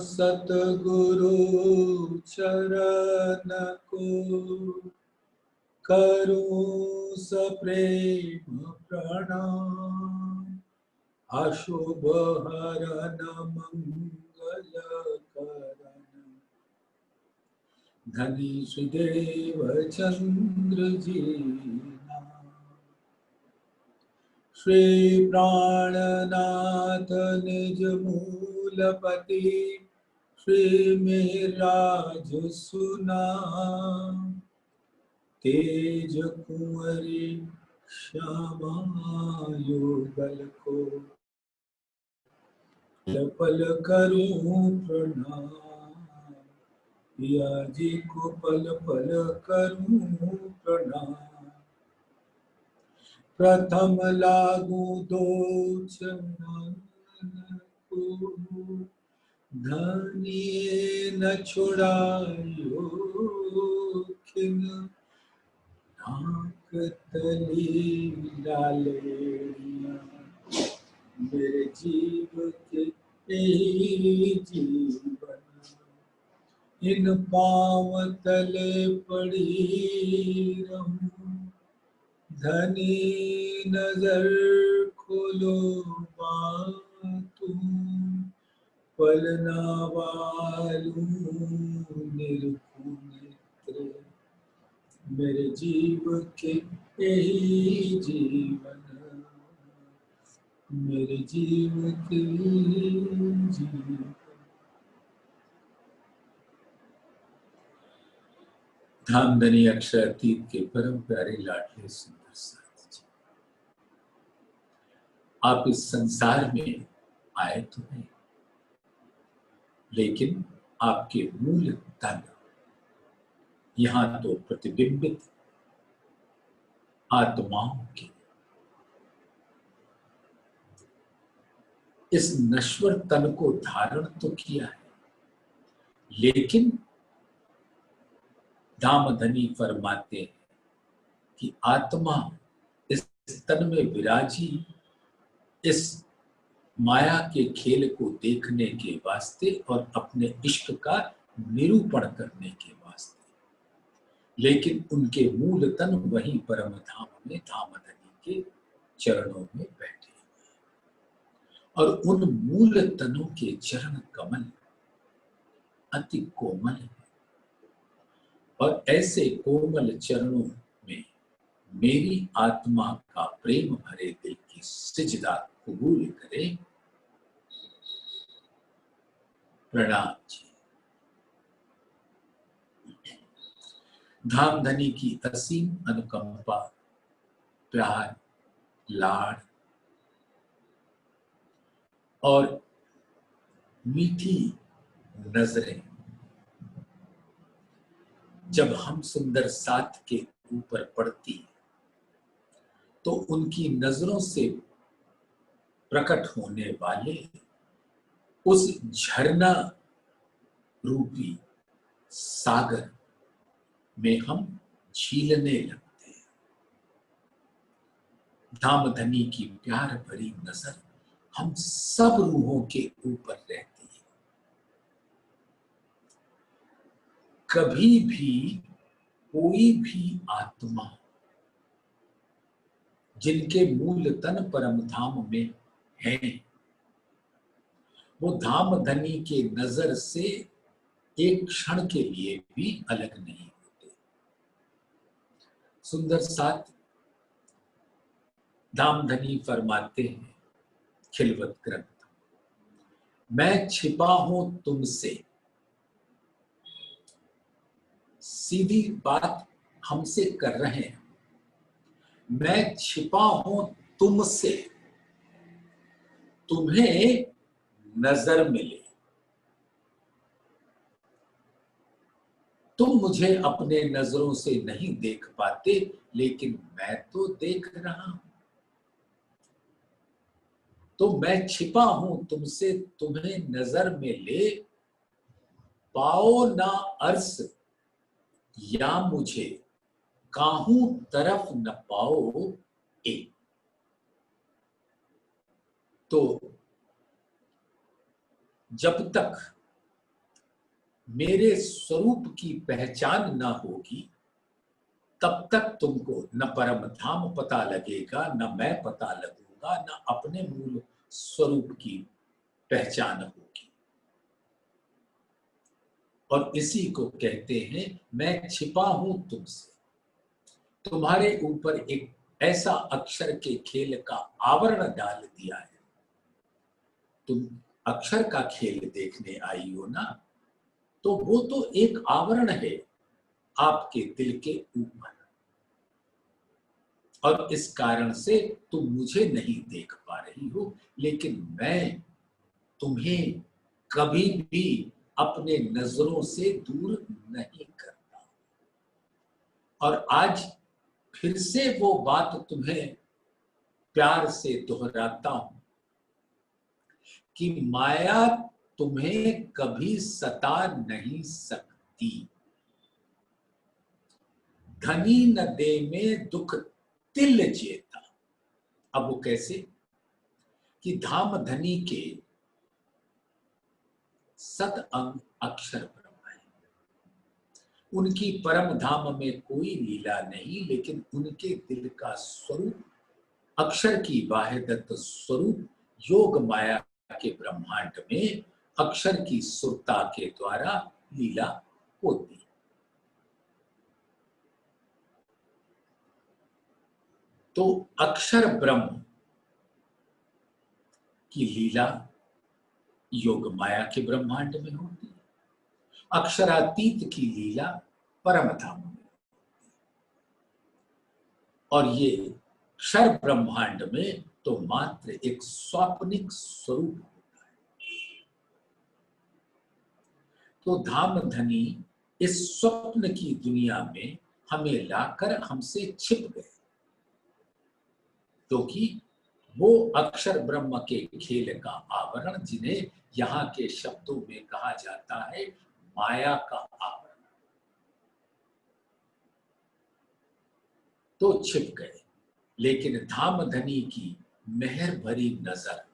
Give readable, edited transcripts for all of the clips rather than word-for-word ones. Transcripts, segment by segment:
सतगुरु चरण को करूं सप्रेम प्रणाम। अशुभ हरन मंगल करण धनी सुदेव चंद्र जी नाम। श्री प्राणनाथ निज मूलपति श्री मिहिराज सुनाम। तेज कुंवरी श्यामा युगल को पल पल करूं प्रणाम। पिया जी को पल पल करूं प्रणाम। प्रथम लागू दो चरण को धनिये न छुड़ायो खिन। नाक तली डालेरिया मेरे जीव के यही जीवन। इन पाँव तले पड़ी रहूं धनी नजर खोलो तुम। पलना वालू निरखूं नेत्र मेरे जीव के यही जीवन। मेरे जीव के जीवन। धामधनी अक्षर अतीत के परम प्यारे लाडले सुंदर साथ जी, आप इस संसार में आए तो नहीं, लेकिन आपके मूल तन यहां तो प्रतिबिंबित आत्माओं के इस नश्वर तन को धारण तो किया है, लेकिन धामधनी फरमाते हैं कि आत्मा इस तन में विराजी इस माया के खेल को देखने के वास्ते और अपने इश्क का निरूपण करने के वास्ते, लेकिन उनके मूल तन वहीं परम धाम में धामधनी के चरणों में बैठे और उन मूल तनों के चरण कमल अति कोमल है और ऐसे कोमल चरणों में मेरी आत्मा का प्रेम भरे दिल की सिजदा कबूल करे। प्रणाम जी। धामधनी की असीम अनुकंपा, प्यार, लाड़ और मीठी नजरें जब हम सुंदर साथ के ऊपर पड़ती तो उनकी नजरों से प्रकट होने वाले उस झरना रूपी सागर में हम झीलने लगते हैं। धामधनी की प्यार भरी नजर हम सब रूहों के ऊपर रहती है। कभी भी कोई भी आत्मा जिनके मूल तन परम धाम में है, वो धामधनी के नजर से एक क्षण के लिए भी अलग नहीं होते। सुंदर साथ धामधनी फरमाते हैं खिलवत ग्रंथ, मैं छिपा हूं तुमसे। सीधी बात हमसे कर रहे हैं, मैं छिपा हूं तुमसे, तुम्हें नजर मिले। तुम मुझे अपने नजरों से नहीं देख पाते, लेकिन मैं तो देख रहा हूं। तो मैं छिपा हूं तुमसे, तुम्हें नजर में ले। पाओ ना अर्स या मुझे, काहूं तरफ न पाओ ए। तो जब तक मेरे स्वरूप की पहचान न होगी तब तक तुमको न परम धाम पता लगेगा, न मैं पता लगूंगा, न अपने मूल स्वरूप की पहचान होगी। और इसी को कहते हैं मैं छिपा हूं तुमसे, तुम्हारे ऊपर एक ऐसा अक्षर के खेल का आवरण डाल दिया है। तुम अक्षर का खेल देखने आई हो ना, तो वो तो एक आवरण है आपके दिल के ऊपर, और इस कारण से तुम मुझे नहीं देख पा रही हो, लेकिन मैं तुम्हें कभी भी अपने नजरों से दूर नहीं करता। और आज फिर से वो बात तुम्हें प्यार से दोहराता हूं कि माया तुम्हें कभी सता नहीं सकती। धनी न दे में दुख तिल जेता। अब वो कैसे कि धाम धनी के सत अंग अक्षर ब्रह्म है, उनकी परम धाम में कोई लीला नहीं, लेकिन उनके दिल का स्वरूप अक्षर की वाहिदत स्वरूप योग माया के ब्रह्मांड में अक्षर की सुरता के द्वारा लीला होती। तो अक्षर ब्रह्म की लीला योग माया के ब्रह्मांड में होती है, अक्षरातीत की लीला परम धाम में, और ये क्षर ब्रह्मांड में तो मात्र एक स्वाप्निक स्वरूप होता है। तो धाम धनी इस स्वप्न की दुनिया में हमें लाकर हमसे छिप गए, क्योंकि वो अक्षर ब्रह्म के खेल का आवरण, जिन्हें यहाँ के शब्दों में कहा जाता है माया का आवरण, तो छिप गए। लेकिन धाम धनी की मेहर भरी नजर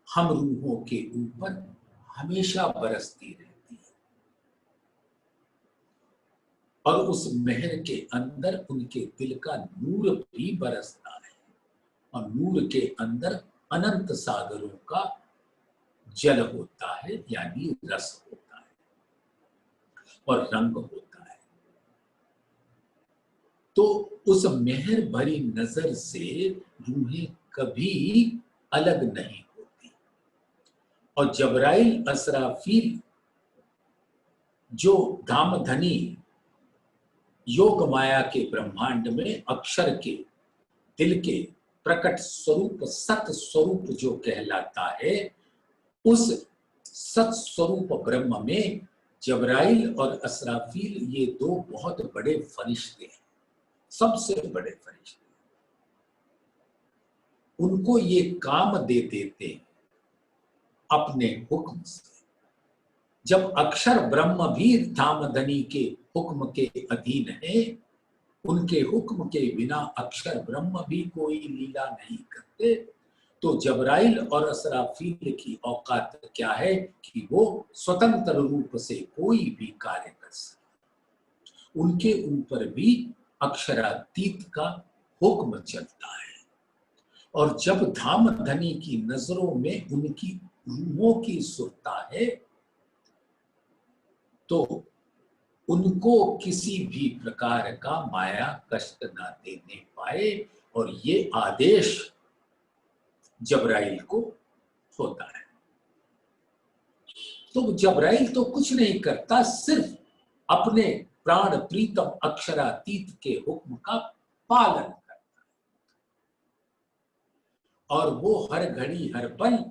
हम रूहों के ऊपर हमेशा बरसती रहती है, और उस मेहर के अंदर उनके दिल का नूर भी बरसता है, और नूर के अंदर अनंत सागरों का जल होता है, यानी रस होता है और रंग होता है। तो उस मेहर भरी नजर से रूहें कभी अलग नहीं होती। और जबराइल असराफील जो धाम धनी योग माया के ब्रह्मांड में अक्षर के दिल के प्रकट स्वरूप सत स्वरूप जो कहलाता है, उस सत स्वरूप ब्रह्म में जबराइल और असराफील ये दो बहुत बड़े फरिश्ते हैं, सबसे बड़े फरिश्ते। उनको ये काम दे देते हैं अपने हुक्म से। जब अक्षर ब्रह्म भी धामधनी के हुक्म के अधीन है, उनके हुक्म के बिना अक्षर ब्रह्म भी कोई लीला नहीं करते, तो जबराइल और असराफील की औकात क्या है कि वो स्वतंत्र रूप से कोई भी कार्य कर सके। उनके ऊपर भी अक्षरातीत का हुक्म चलता है। और जब धाम धनी की नजरों में उनकी रूहों की सुरता है, तो उनको किसी भी प्रकार का माया कष्ट ना देने पाए, और ये आदेश जबराइल को होता है। तो जबराइल तो कुछ नहीं करता, सिर्फ अपने प्राण प्रीतम अक्षरातीत के हुक्म का पालन करता है, और वो हर घड़ी हर पल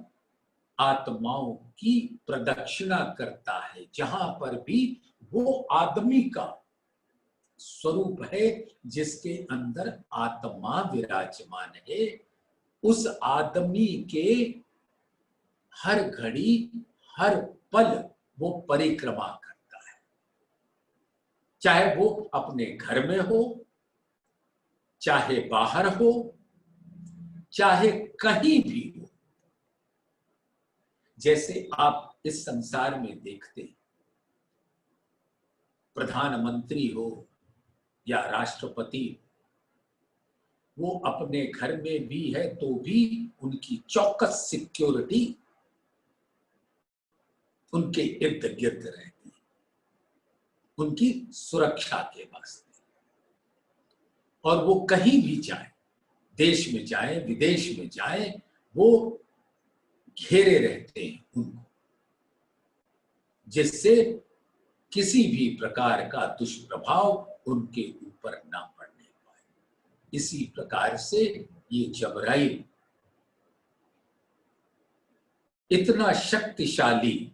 आत्माओं की प्रदक्षिणा करता है। जहां पर भी वो आदमी का स्वरूप है, जिसके अंदर आत्मा विराजमान है, उस आदमी के हर घड़ी हर पल वो परिक्रमा करता है। चाहे वो अपने घर में हो, चाहे बाहर हो, चाहे कहीं भी हो। जैसे आप इस संसार में देखते हैं प्रधानमंत्री हो या राष्ट्रपति, वो अपने घर में भी है तो भी उनकी चौकस सिक्योरिटी उनके इर्द गिर्द रहती है, उनकी सुरक्षा के वास्ते। और वो कहीं भी जाए, देश में जाए, विदेश में जाए, वो घेरे रहते हैं उनको, जिससे किसी भी प्रकार का दुष्प्रभाव उनके ऊपर ना पड़ने पाए। इसी प्रकार से ये जबराइल इतना शक्तिशाली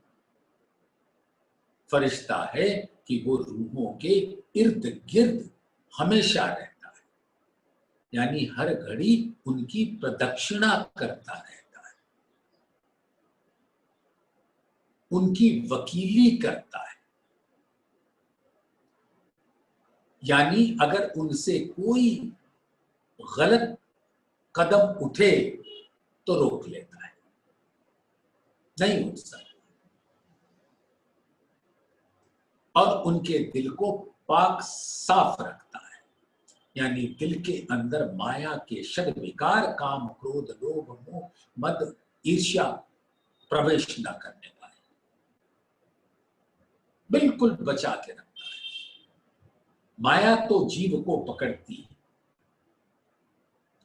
फरिश्ता है कि वो रूहों के इर्द गिर्द हमेशा रहता है, यानी हर घड़ी उनकी प्रदक्षिणा करता रहता है, उनकी वकीली करता है। यानी अगर उनसे कोई गलत कदम उठे तो रोक लेता है, नहीं उठ सकता। और उनके दिल को पाक साफ रखता है, यानी दिल के अंदर माया के षड विकार, काम, क्रोध, लोभ, मोह, मद, ईर्ष्या प्रवेश न करने पाए, बिल्कुल बचा के रखता है। माया तो जीव को पकड़ती है,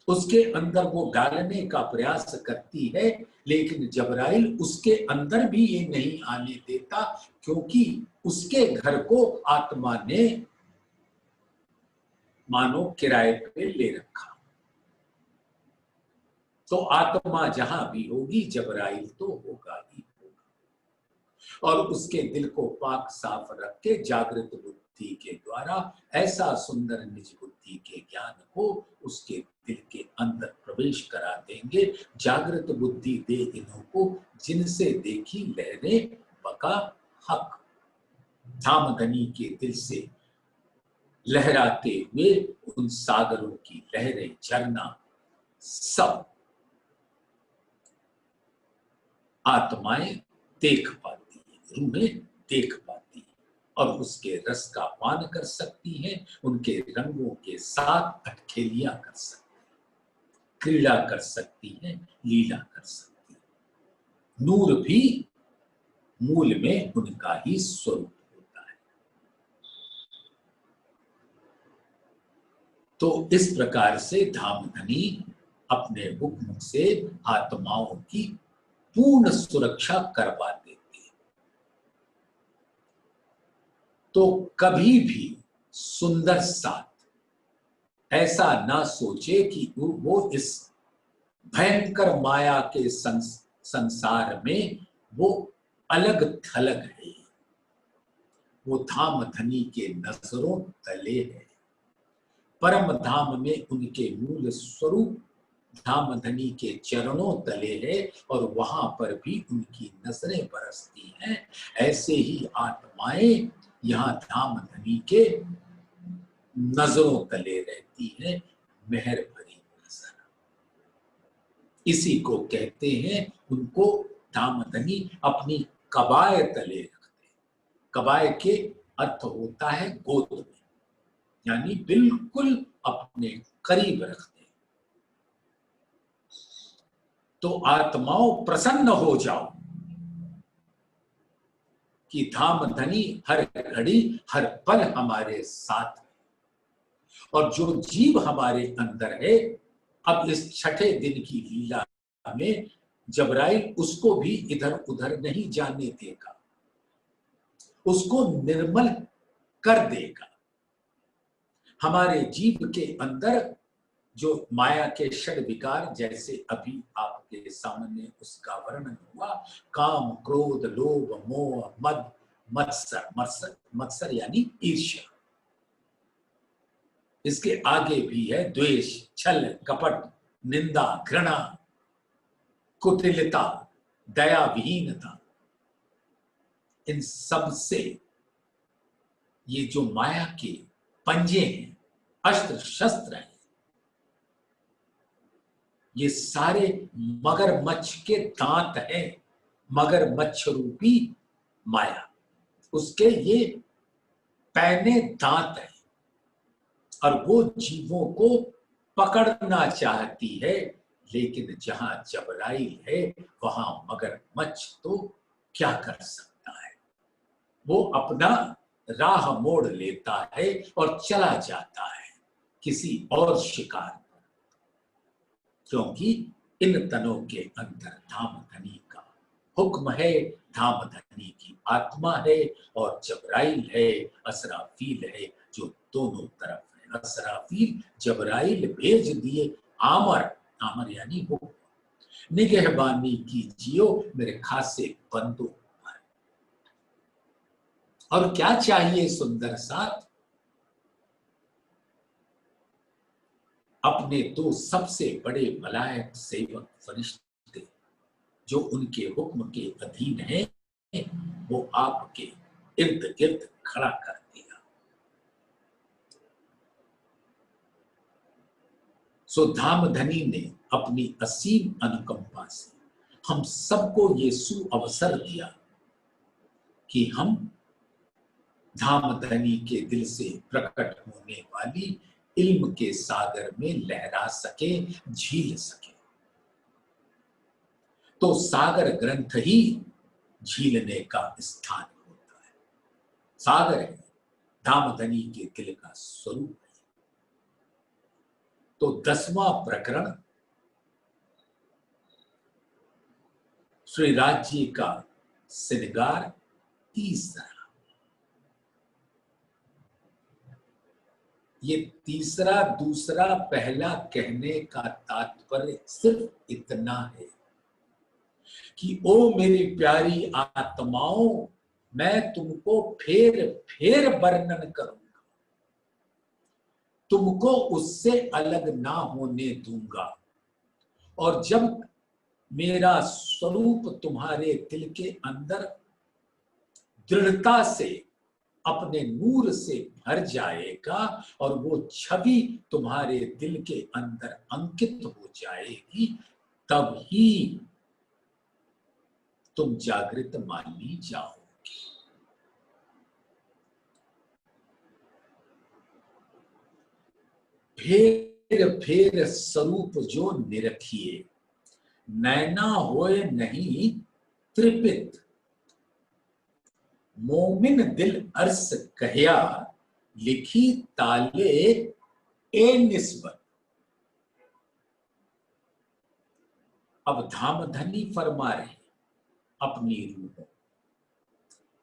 उसके अंदर वो डालने का प्रयास करती है, लेकिन जबराइल उसके अंदर भी ये नहीं आने देता, क्योंकि उसके घर को आत्मा ने मानो किराए पे ले रखा। तो आत्मा जहां भी होगी जबराइल तो होगा ही होगा। और उसके दिल को पाक साफ रख के जागृत बुद्धि के द्वारा ऐसा सुंदर निज बुद्धि के ज्ञान को उसके दिल के अंदर प्रवेश करा देंगे। जागृत बुद्धि दे इन्हों को, जिनसे देखी लहरें बका हक। धामधनी के दिल से लहराते हुए उन सागरों की लहरें, झरना सब आत्माएं देख पाती हैं, रूहें देख पाती हैं, और उसके रस का पान कर सकती हैं, उनके रंगों के साथ अटखेलियां कर सकती हैं, क्रीड़ा कर सकती हैं, लीला कर सकती हैं। नूर भी मूल में उनका ही स्वरूप होता है। तो इस प्रकार से धामधनी अपने हुक्म से आत्माओं की पूर्ण सुरक्षा करवा देते हैं। तो कभी भी सुंदर साथ ऐसा ना सोचे कि वो इस भयंकर माया के संसार में वो अलग थलग है, वो धामधनी के नजरों तले है। परम धाम में उनके मूल स्वरूप धामधनी के चरणों तले है, और वहां पर भी उनकी नजरें बरसती हैं। ऐसे ही आत्माएं यहाँ धामधनी के नजरों तले रहती है, मेहर भरी नजर। इसी को कहते हैं, उनको धामधनी अपनी कबाए तले रखते। कबाए के अर्थ होता है गोद में, यानी बिल्कुल अपने करीब रखते। तो आत्माओं प्रसन्न हो जाओ कि धामधनी हर घड़ी हर पल हमारे साथ है। और जो जीव हमारे अंदर है, अब इस छठे दिन की लीला में जबराइल उसको भी इधर उधर नहीं जाने देगा, उसको निर्मल कर देगा। हमारे जीव के अंदर जो माया के षड विकार, जैसे अभी आपके सामने उसका वर्णन हुआ, काम, क्रोध, लोभ, मोह, मद, मत्सर, मत्सर मत्सर यानी ईर्ष्या। इसके आगे भी है द्वेष, छल, कपट, निंदा, घृणा, कुटिलता, दया विहीनता। इन सब से ये जो माया के पंजे हैं, अस्त्र शस्त्र हैं, ये सारे मगरमच्छ के दांत हैं। मगरमच्छ रूपी माया, उसके ये पैने दांत है और वो जीवों को पकड़ना चाहती है, लेकिन जहां जबराइल है वहां मगरमच्छ तो क्या कर सकता है। वो अपना राह मोड़ लेता है और चला जाता है किसी और शिकार पर, क्योंकि इन तनों के अंदर धामधनी का हुक्म है, धामधनी की आत्मा है और जबराइल है, असराफील है, जो दोनों तरफ है। असराफील जबराइल भेज दिए आमर, आमर यानी हुक्म, निगहबानी कीजियो मेरे खासे बंदों पर। और क्या चाहिए सुंदर साथ, अपने दो सबसे बड़े मलायक सेवक फरिश्ते जो उनके हुक्म के अधीन हैं, वो आपके इर्द गिर्द खड़ा कर दिया। सो धामधनी ने अपनी असीम अनुकंपा से हम सबको ये सुअवसर दिया कि हम धामधनी के दिल से प्रकट होने वाली इल्म के सागर में लहरा सके, झील सके। तो सागर ग्रंथ ही झीलने का स्थान होता है। सागर है धामधनी के दिल का स्वरूप है। तो 10वां प्रकरण श्री राज्य का श्रृंगार तीसरा। ये तीसरा दूसरा पहला कहने का तात्पर्य सिर्फ इतना है कि ओ मेरी प्यारी आत्माओं, मैं तुमको फेर फेर वर्णन करूंगा, तुमको उससे अलग ना होने दूंगा। और जब मेरा स्वरूप तुम्हारे दिल के अंदर दृढ़ता से अपने नूर से भर जाएगा और वो छवि तुम्हारे दिल के अंदर अंकित हो जाएगी, तब ही तुम जागृत मानी जाओगे। फेर फेर स्वरूप जो निरखिए, नैना होए नहीं त्रिपित, मोमिन दिल अर्स कहया, लिखी ताले ए निस्बत। अब धामधनी फरमा रहे अपनी रूह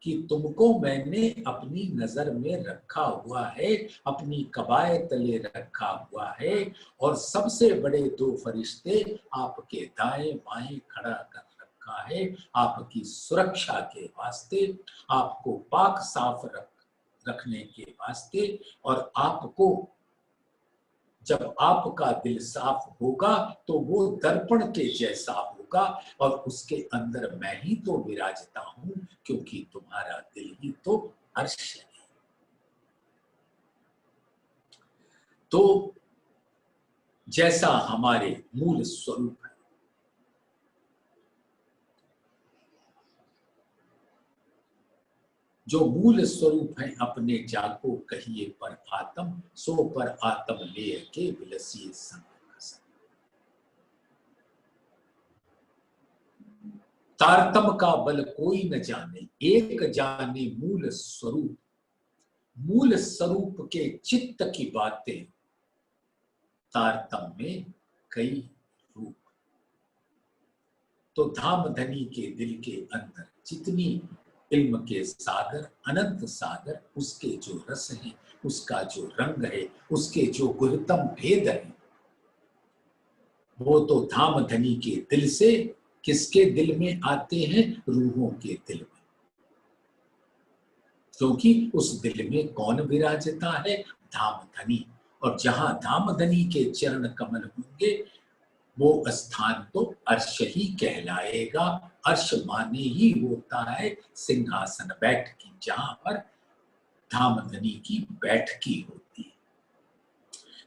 कि तुमको मैंने अपनी नजर में रखा हुआ है, अपनी कबाए तले रखा हुआ है, और सबसे बड़े 2 फरिश्ते आपके दाएं बाएं खड़ा कर रखा है, आपकी सुरक्षा के वास्ते, आपको पाक साफ रखने के वास्ते। और आपको जब आपका दिल साफ होगा तो वो दर्पण के जैसा होगा, और उसके अंदर मैं ही तो विराजता हूं, क्योंकि तुम्हारा दिल ही तो अर्श है। तो जैसा हमारे मूल स्वरूप है, जो मूल स्वरूप है अपने जाको कहिए पर आत्म, सो पर आत्म ले के विलसिए संग। तारतम का बल कोई न जाने, एक जाने मूल स्वरूप। मूल स्वरूप के चित्त की बातें तारतम में कई रूप। तो धामधनी के दिल के अंदर जितनी इल्म के सागर, अनंत सागर, उसके जो रस है, उसका जो रंग है, उसके जो गुहतम भेद है, वो तो धामधनी के दिल से किसके दिल में आते हैं? रूहों के दिल में। क्योंकि उस दिल में कौन विराजता है? धामधनी। और जहां धामधनी के चरण कमल होंगे, वो स्थान तो अर्श ही कहलाएगा। अर्श माने ही होता है सिंहासन बैठकी, जहां पर धामधनी की बैठकी होती है।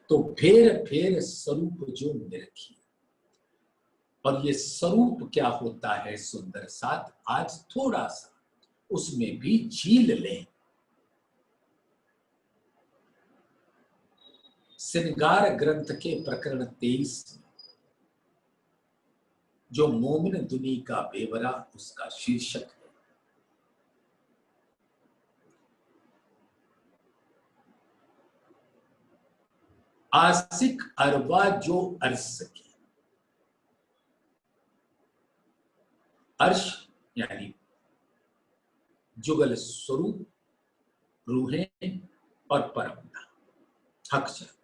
तो फेर फेर स्वरूप जो निरखी, और ये स्वरूप क्या होता है सुंदर साथ, आज थोड़ा सा उसमें भी झील लें। श्रृंगार ग्रंथ के प्रकरण 23 में जो मोमिन दुनी का बेवरा उसका शीर्षक है, आशिक अरवा जो अर्श की। अर्श यानी जुगल स्वरूप, रूहें और परमता, हक से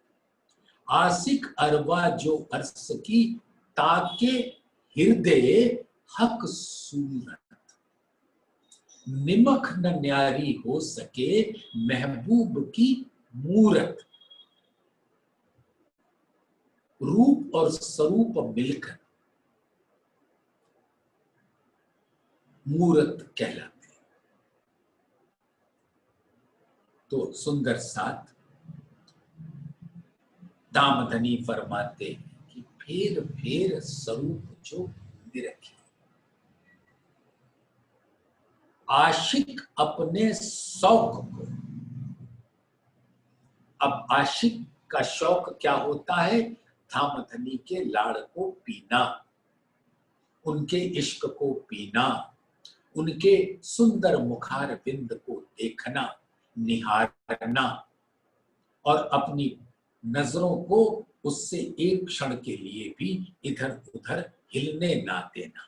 आशिक अरवा जो अर्श की, ताके हृदय हक सूरत। निमख न न्यारी हो सके महबूब की मूरत। रूप और स्वरूप मिलकर मूरत कहलाते हैं। तो सुंदर साथ दामधनी फरमाते हैं कि फेर फेर स्वरूप जो निरखी। आशिक अपने शौक को, अब आशिक का शौक क्या होता है? दामधनी के लाड़ को पीना, उनके इश्क को पीना, उनके सुंदर मुखार बिंद को देखना, निहारना और अपनी नजरों को उससे एक क्षण के लिए भी इधर उधर हिलने ना देना।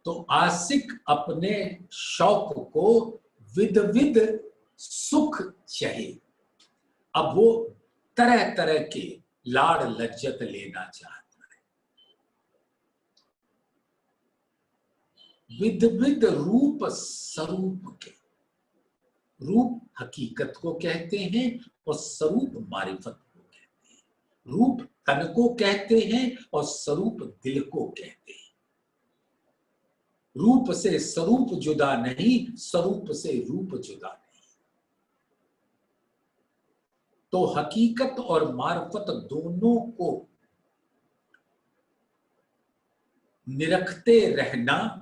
तो आशिक अपने शौक को विद विद सुख चाहिए। अब वो तरह तरह के लाड़ लज्जत लेना चाहता है। विद विद रूप स्वरूप के, रूप हकीकत को कहते हैं और स्वरूप मारिफत को कहते हैं। रूप तन को कहते हैं और स्वरूप दिल को कहते हैं। रूप से स्वरूप जुदा नहीं, स्वरूप से रूप जुदा नहीं। तो हकीकत और मार्फत दोनों को निरखते रहना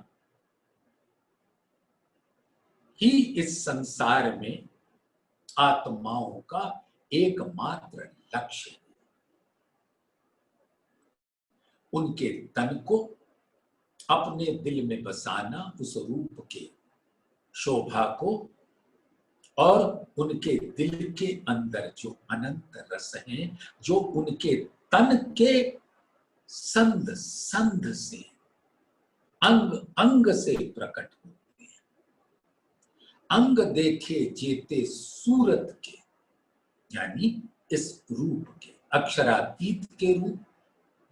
ही इस संसार में आत्माओं का एकमात्र लक्ष्य है। उनके तन को अपने दिल में बसाना, उस रूप के शोभा को, और उनके दिल के अंदर जो अनंत रस हैं, जो उनके तन के संध संध से, अंग अंग से प्रकट होते हैं। अंग देखे जेते सूरत के, यानी इस रूप के, अक्षरातीत के रूप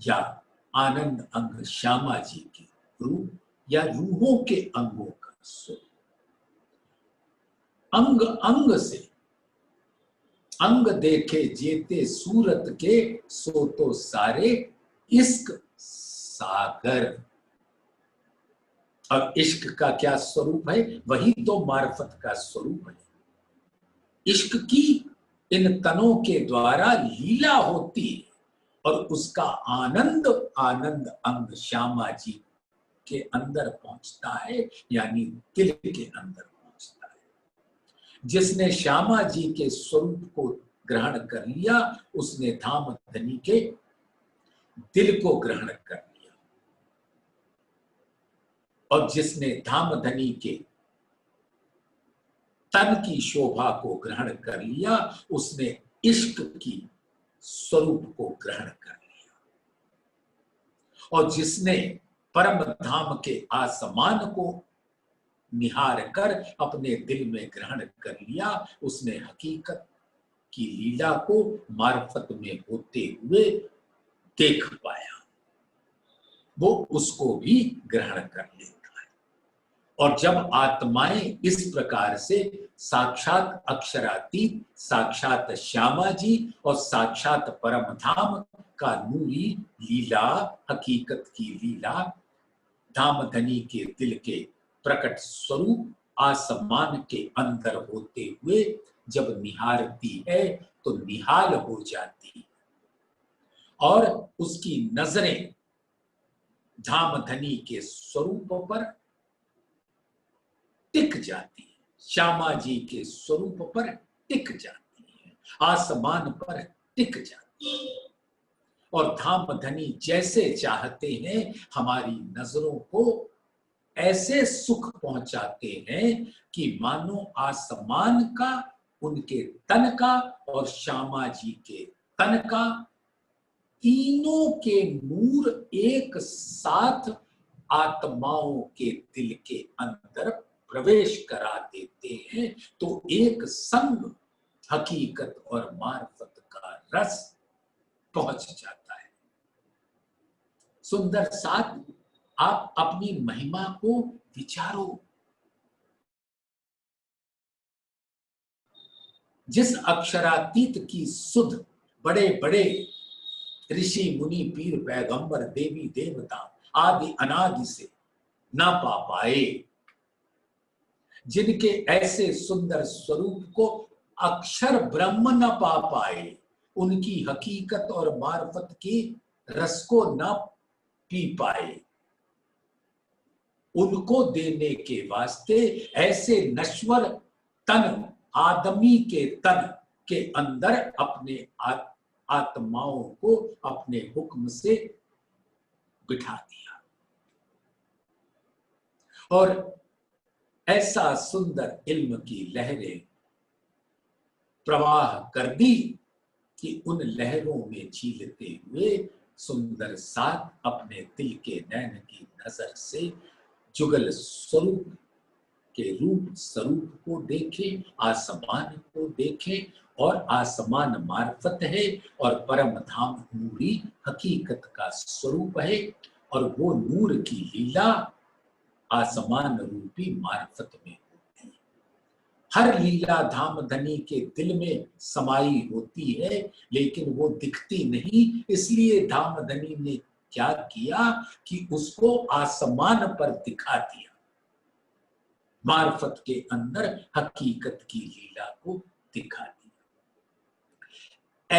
या आनंद अंग श्यामा जी के रूप या रूहों के अंगों का स्वरूप। अंग अंग से, अंग देखे जेते सूरत के, सो तो सारे इश्क सागर। और इश्क का क्या स्वरूप है? वही तो मार्फत का स्वरूप है। इश्क की इन तनों के द्वारा लीला होती है और उसका आनंद आनंद अंग श्यामा जी के अंदर पहुंचता है, यानी दिल के अंदर पहुंचता है। जिसने श्यामा जी के स्वरूप को ग्रहण कर लिया, उसने धामधनी के दिल को ग्रहण कर लिया। और जिसने धामधनी के तन की शोभा को ग्रहण कर लिया, उसने इश्क की स्वरूप को ग्रहण कर लिया। और जिसने परम धाम के आसमान को निहार कर अपने दिल में ग्रहण कर लिया, उसने हकीकत की लीला को मार्फत में होते हुए देख पाया। वो उसको भी ग्रहण कर लेता है। और जब आत्माएं इस प्रकार से साक्षात अक्षरातीत, साक्षात श्यामा जी और साक्षात परम धाम का नूरी लीला, हकीकत की लीला, धामधनी के दिल के प्रकट स्वरूप आसमान के अंदर होते हुए जब निहारती है तो निहाल हो जाती है और उसकी नजरें धामधनी के स्वरूप पर टिक जाती है। श्यामा जी के स्वरूप पर टिक जाती है, आसमान पर टिक जाती है। और धाम धनी जैसे चाहते हैं हमारी नजरों को ऐसे सुख पहुंचाते हैं कि मानो आसमान का, उनके तन का और श्यामा जी के तन का, तीनों के नूर एक साथ आत्माओं के दिल के अंदर प्रवेश करा देते हैं, तो एक संग हकीकत और मार्फत का रस पहुंच जाता है। सुंदर साथ, आप अपनी महिमा को विचारो। जिस अक्षरातीत की सुध बड़े बड़े ऋषि मुनि पीर पैगंबर देवी देवता आदि अनादि से ना पा पाए, जिनके ऐसे सुंदर स्वरूप को अक्षर ब्रह्म न पा पाए, उनकी हकीकत और मार्फत की रस को न पी पाए, उनको देने के वास्ते ऐसे नश्वर तन, आदमी के तन के अंदर अपने आत्माओं को अपने हुक्म से बिठा दिया और ऐसा सुंदर इल्म की लहरें प्रवाह कर दी कि उन लहरों में झीलते हुए सुंदर साथ अपने दिल के नैन की नजर से जुगल स्वरूप के रूप स्वरूप को देखे, आसमान को देखे, और आसमान मार्फत है और परम धाम नूरी हकीकत का स्वरूप है, और वो नूर की लीला आसमान रूपी मार्फत में होती है। हर लीला धाम धनी के दिल में समाई होती है, लेकिन वो दिखती नहीं। इसलिए धाम धनी ने क्या किया कि उसको आसमान पर दिखा दिया, मार्फत के अंदर हकीकत की लीला को दिखा दिया।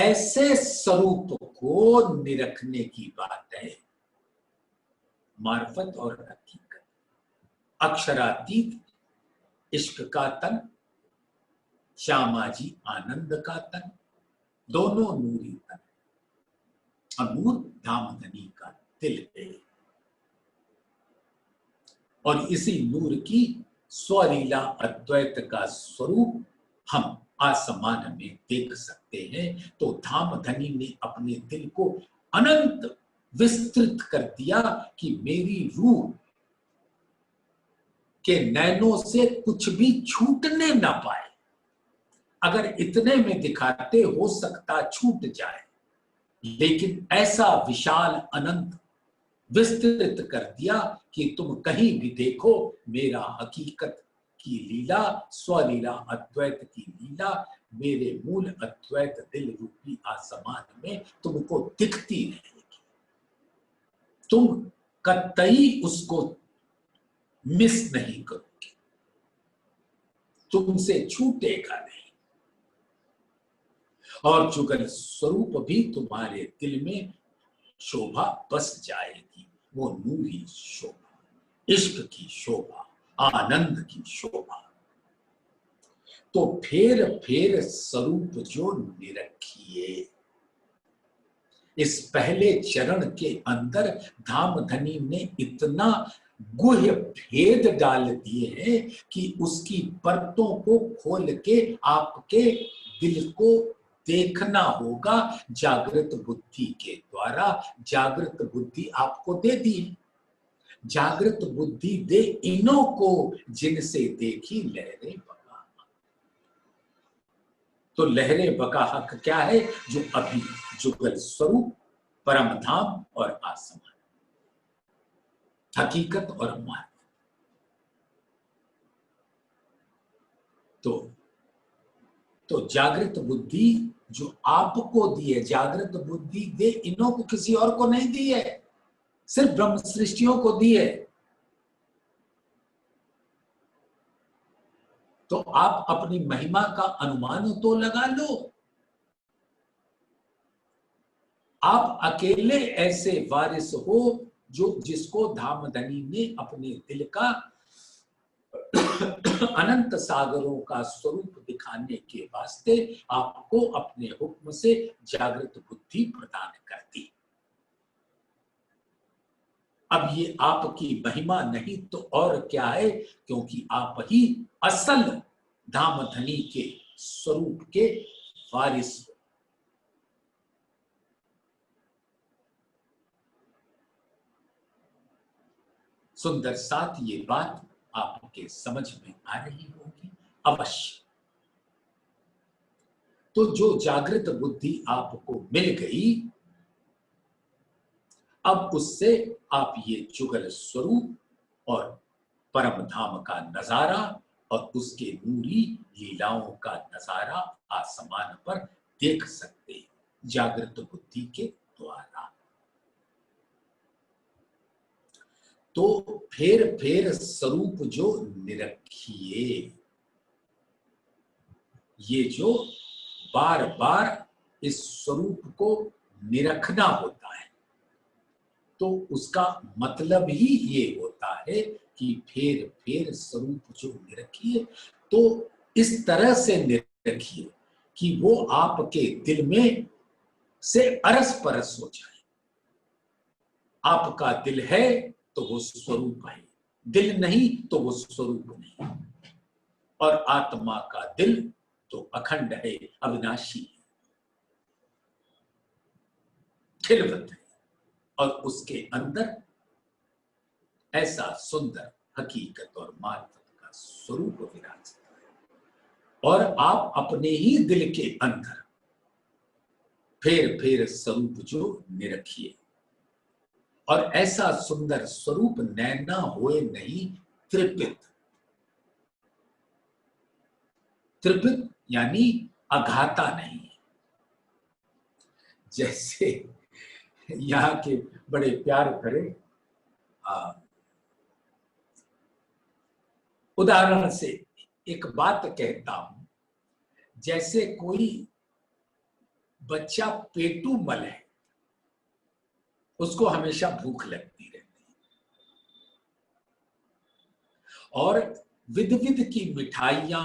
ऐसे स्वरूप को निरखने की बात है मार्फत और हकीकत। अक्षरातीत इश्क का तन, श्यामा जी आनंद का तन, दोनों नूरी तन, और नूर धामधनी का दिल है। और इसी नूर की स्वलीला अद्वैत का स्वरूप हम आसमान में देख सकते हैं। तो धामधनी ने अपने दिल को अनंत विस्तृत कर दिया कि मेरी रूह के नैनों से कुछ भी छूटने ना पाए। अगर इतने में दिखाते हो सकता छूट जाए, लेकिन ऐसा विशाल अनंत विस्तृत कर दिया कि तुम कहीं भी देखो मेरा हकीकत की लीला, स्वलीला अद्वैत की लीला मेरे मूल अद्वैत दिल रूपी आसमान में तुमको दिखती रहेगी। तुम कतई उसको मिस नहीं करोगे, तुमसे छूटेगा नहीं। और जुगल स्वरूप भी तुम्हारे दिल में शोभा बस जाएगी, वो नूरी शोभा, इश्क की शोभा, आनंद की शोभा। तो फेर फेर स्वरूप जो निरखिए, इस पहले चरण के अंदर धामधनी ने इतना गुह्य भेद डाल दिए हैं कि उसकी परतों को खोल के आपके दिल को देखना होगा जागृत बुद्धि के द्वारा। जागृत बुद्धि आपको दे दी, जागृत बुद्धि दे इन्हों को जिनसे देखी लहरें बका। तो लहरें बका हक क्या है? जो अभी जुगल स्वरूप, परम धाम और आसमान, हकीकत और मार्ग। तो जागृत बुद्धि जो आपको दी है, जागृत बुद्धि दे इन्हों को, किसी और को नहीं दी है, सिर्फ ब्रह्म सृष्टियों को दी है। तो आप अपनी महिमा का अनुमान तो लगा लो। आप अकेले ऐसे वारिस हो जो जिसको धामधनी ने अपने दिल का अनंत सागरों का स्वरूप दिखाने के वास्ते आपको अपने हुक्म से जागृत बुद्धि प्रदान करती। अब ये आपकी महिमा नहीं तो और क्या है, क्योंकि आप ही असल धामधनी के स्वरूप के वारिस हो। सुंदर साथ ये बात आपके समझ में आ रही होगी अवश्य। तो जो जागृत बुद्धि आपको मिल गई, अब उससे आप ये जुगल स्वरूप और परम धाम का नजारा और उसके नूरी लीलाओं का नजारा आसमान पर देख सकते हैं जागृत बुद्धि के द्वारा। तो फेर फेर स्वरूप जो निरखिए, ये जो बार बार इस स्वरूप को निरखना होता है, तो उसका मतलब ही ये होता है कि फेर फेर स्वरूप जो निरखिए, तो इस तरह से निरखिए कि वो आपके दिल में से अरस परस हो जाए। आपका दिल है तो वो स्वरूप है, दिल नहीं तो वो स्वरूप नहीं। और आत्मा का दिल तो अखंड है, अविनाशी है, खिलवत है, और उसके अंदर ऐसा सुंदर हकीकत और मार्फत का स्वरूप विराजता है। और आप अपने ही दिल के अंदर फेर फेर स्वरूप जो निरखिए, और ऐसा सुंदर स्वरूप नैना होए नहीं त्रिपित। त्रिपित यानी अघाता नहीं। जैसे यहाँ के बड़े प्यार भरे उदाहरण से एक बात कहता हूं। जैसे कोई बच्चा पेटू मल है, उसको हमेशा भूख लगती रहती है, और विध विध की मिठाइयां,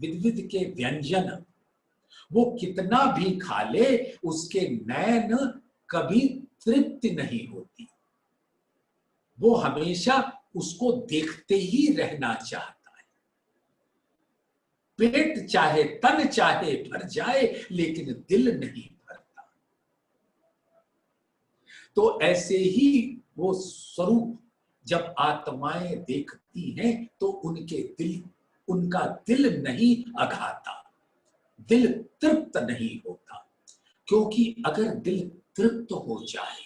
विध विध के व्यंजन वो कितना भी खा ले, उसके नैन कभी तृप्त नहीं होती। वो हमेशा उसको देखते ही रहना चाहता है। पेट चाहे तन चाहे भर जाए, लेकिन दिल नहीं भरता। तो ऐसे ही वो स्वरूप जब आत्माएं देखती हैं, तो उनका दिल नहीं अघाता, दिल तृप्त नहीं होता। क्योंकि अगर दिल तृप्त हो जाए,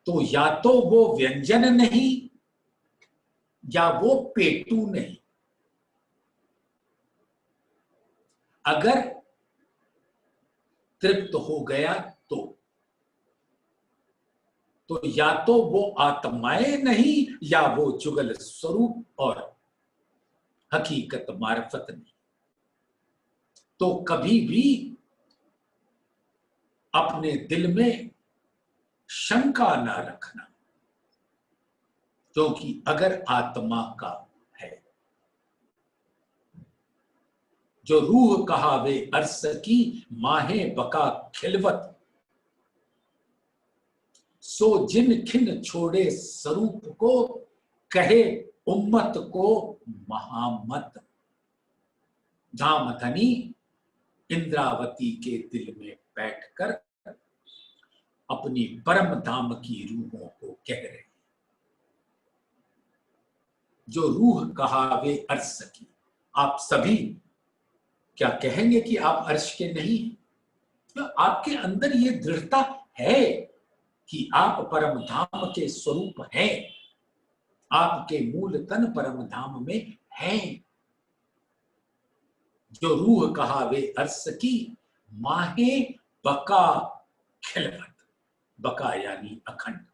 तो या तो वो व्यंजन नहीं या वो पेटू नहीं। अगर तृप्त हो गया तो या तो वो आत्माएं नहीं या वो जुगल स्वरूप और हकीकत मार्फत नहीं। तो कभी भी अपने दिल में शंका ना रखना, क्योंकि अगर आत्मा का है, जो रूह कहावे अर्स की माहे बका खिलवत, सो जिन खिन छोड़े स्वरूप को कहे उम्मत को महामत। धामधनी इंद्रावती के दिल में बैठकर अपनी परम धाम की रूहों को कह रहे, जो रूह कहावे अर्श की। आप सभी क्या कहेंगे कि आप अर्श के नहीं? तो आपके अंदर ये दृढ़ता है कि आप परम धाम के स्वरूप हैं, आपके मूल तन परम धाम में हैं। जो रूह कहावे अर्श की माहे बका खिलवत, बका यानी अखंड।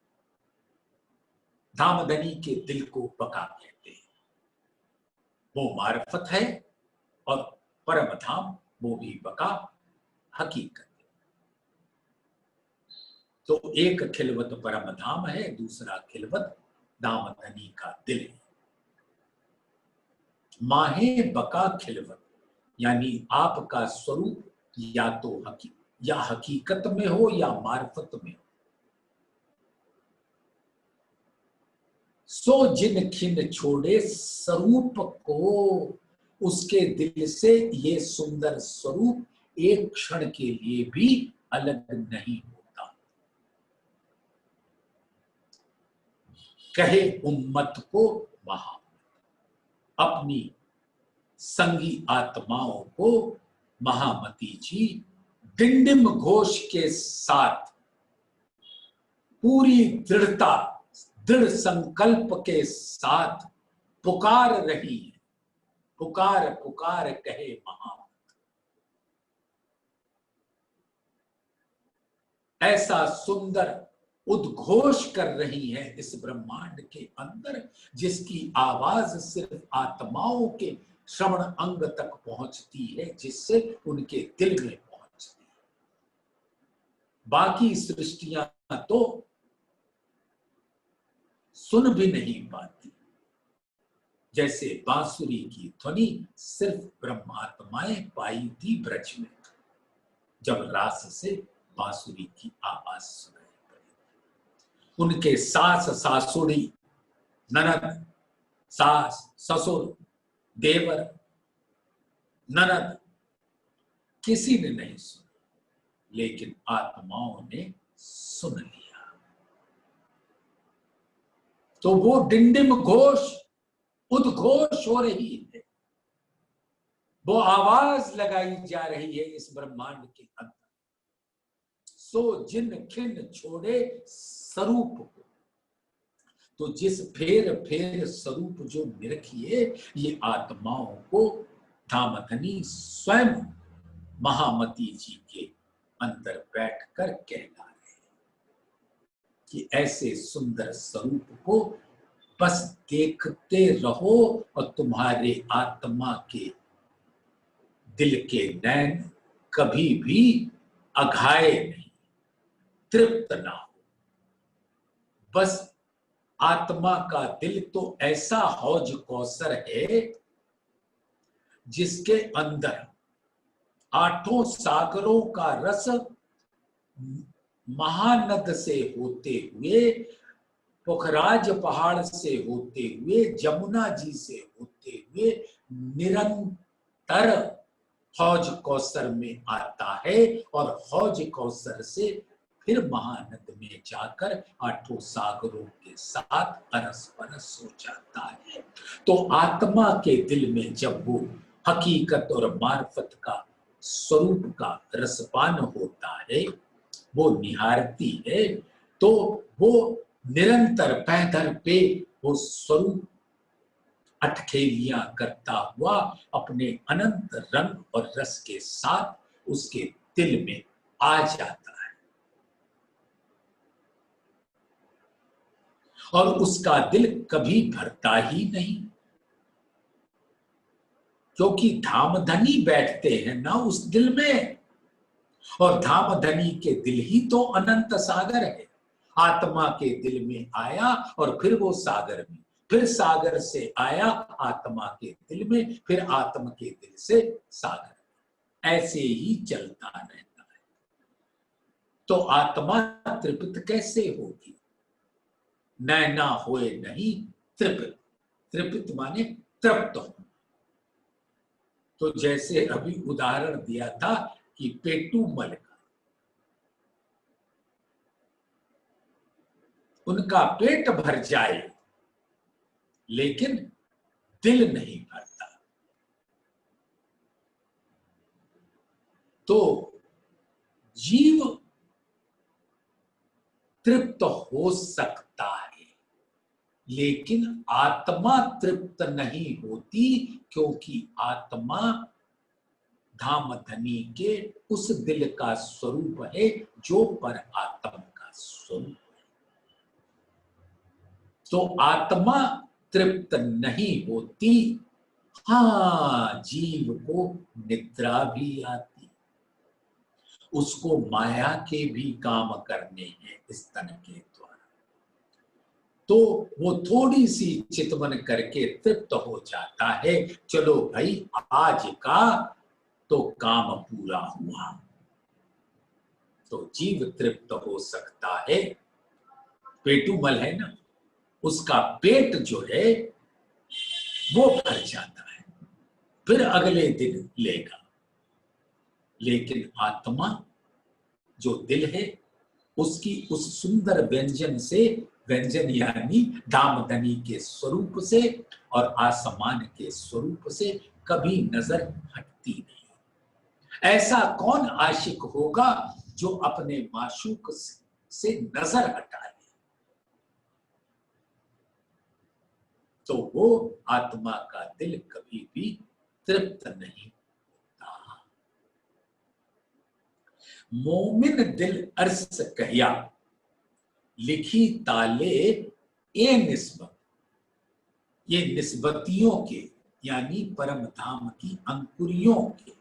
धामधनी के दिल को बका कहते हैं, वो मार्फत है, और परम धाम वो भी बका हकीकत है। तो एक खिलवत परम धाम है, दूसरा खिलवत दामधनी का दिल है। माहे बका खिलवत, यानी आपका स्वरूप या तो हकीकत में हो या मार्फत में हो। सो जिन खिन छोड़े स्वरूप को, उसके दिल से ये सुंदर स्वरूप एक क्षण के लिए भी अलग नहीं होता। कहे उम्मत को महा, अपनी संगी आत्माओं को महामती जी डिंडिम घोष के साथ पूरी दृढ़ संकल्प के साथ पुकार रही है। पुकार पुकार कहे महामत, ऐसा सुंदर उद्घोष कर रही है इस ब्रह्मांड के अंदर, जिसकी आवाज सिर्फ आत्माओं के श्रवण अंग तक पहुंचती है, जिससे उनके दिल में पहुंचती है। बाकी सृष्टियां तो सुन भी नहीं पाती। जैसे बांसुरी की ध्वनि सिर्फ ब्रह्मात्माएं पाई थी ब्रज में, जब रास से बांसुरी की आवाज सुनाई पड़ी। उनके सास सासुड़ी, ननद, सास ससुर, देवर, ननद, किसी ने नहीं सुना, लेकिन आत्माओं ने सुन लिया। तो वो डिंडिम घोष, उद्घोष हो रही है, वो आवाज लगाई जा रही है इस ब्रह्मांड के अंदर। सो जिन खिन छोड़े स्वरूप को, तो जिस फेर फेर स्वरूप जो निरखिए, ये आत्माओं को धामधनी स्वयं महामती जी के अंदर बैठकर कहला रहे हैं कि ऐसे सुंदर स्वरूप को बस देखते रहो और तुम्हारे आत्मा के दिल के नैन कभी भी अघाए नहीं, तृप्त ना हो। बस आत्मा का दिल तो ऐसा हौज कौसर है जिसके अंदर आठों सागरों का रस महानद से होते हुए, पोखराज पहाड़ से होते हुए, जमुना जी से होते हुए निरंतर हौज कौसर में आता है, और हौज कौसर से फिर महानद में जाकर आठों सागरों के साथ अरस परस हो जाता है। तो आत्मा के दिल में जब वो हकीकत और मार्फत का स्वरूप का रसपान होता है, वो निहारती है, तो वो निरंतर पैदर पे वो स्वरूप अटखेलियां करता हुआ अपने अनंत रंग और रस के साथ उसके दिल में आ जाता है, और उसका दिल कभी भरता ही नहीं, क्योंकि धामधनी बैठते हैं ना उस दिल में, और धामधनी के दिल ही तो अनंत सागर है। आत्मा के दिल में आया और फिर वो सागर में, फिर सागर से आया आत्मा के दिल में, फिर आत्मा के दिल से सागर में, ऐसे ही चलता रहता है। तो आत्मा तृप्त कैसे होगी? नैना होए नहीं तृप्त, तृप्त माने तृप्त हो। तो जैसे अभी उदाहरण दिया था कि पेटू मल का, उनका पेट भर जाए लेकिन दिल नहीं भरता। तो जीव तृप्त हो सकता है, लेकिन आत्मा तृप्त नहीं होती, क्योंकि आत्मा धामधनी के उस दिल का स्वरूप है जो पर आत्मा का स्वरूप है। तो आत्मा तृप्त नहीं होती। हाँ, जीव को निद्रा भी आती, उसको माया के भी काम करने हैं इस तन के द्वारा। तो वो थोड़ी सी चितवन करके तृप्त हो जाता है, चलो भाई आज का तो काम पूरा हुआ। तो जीव तृप्त हो सकता है, पेटूमल है ना, उसका पेट जो है वो भर जाता है, फिर अगले दिन लेगा। लेकिन आत्मा जो दिल है, उसकी उस सुंदर व्यंजन से, व्यंजन यानी दामदनी के स्वरूप से और आसमान के स्वरूप से कभी नजर हटती नहीं। ऐसा कौन आशिक होगा जो अपने माशूक से नजर हटा ले? तो वो आत्मा का दिल कभी भी तृप्त नहीं होता। मोमिन दिल अर्स कहिया, लिखी ताले ए निस्बत। ये निस्बतियों के यानी परम धाम की अंकुरियों के,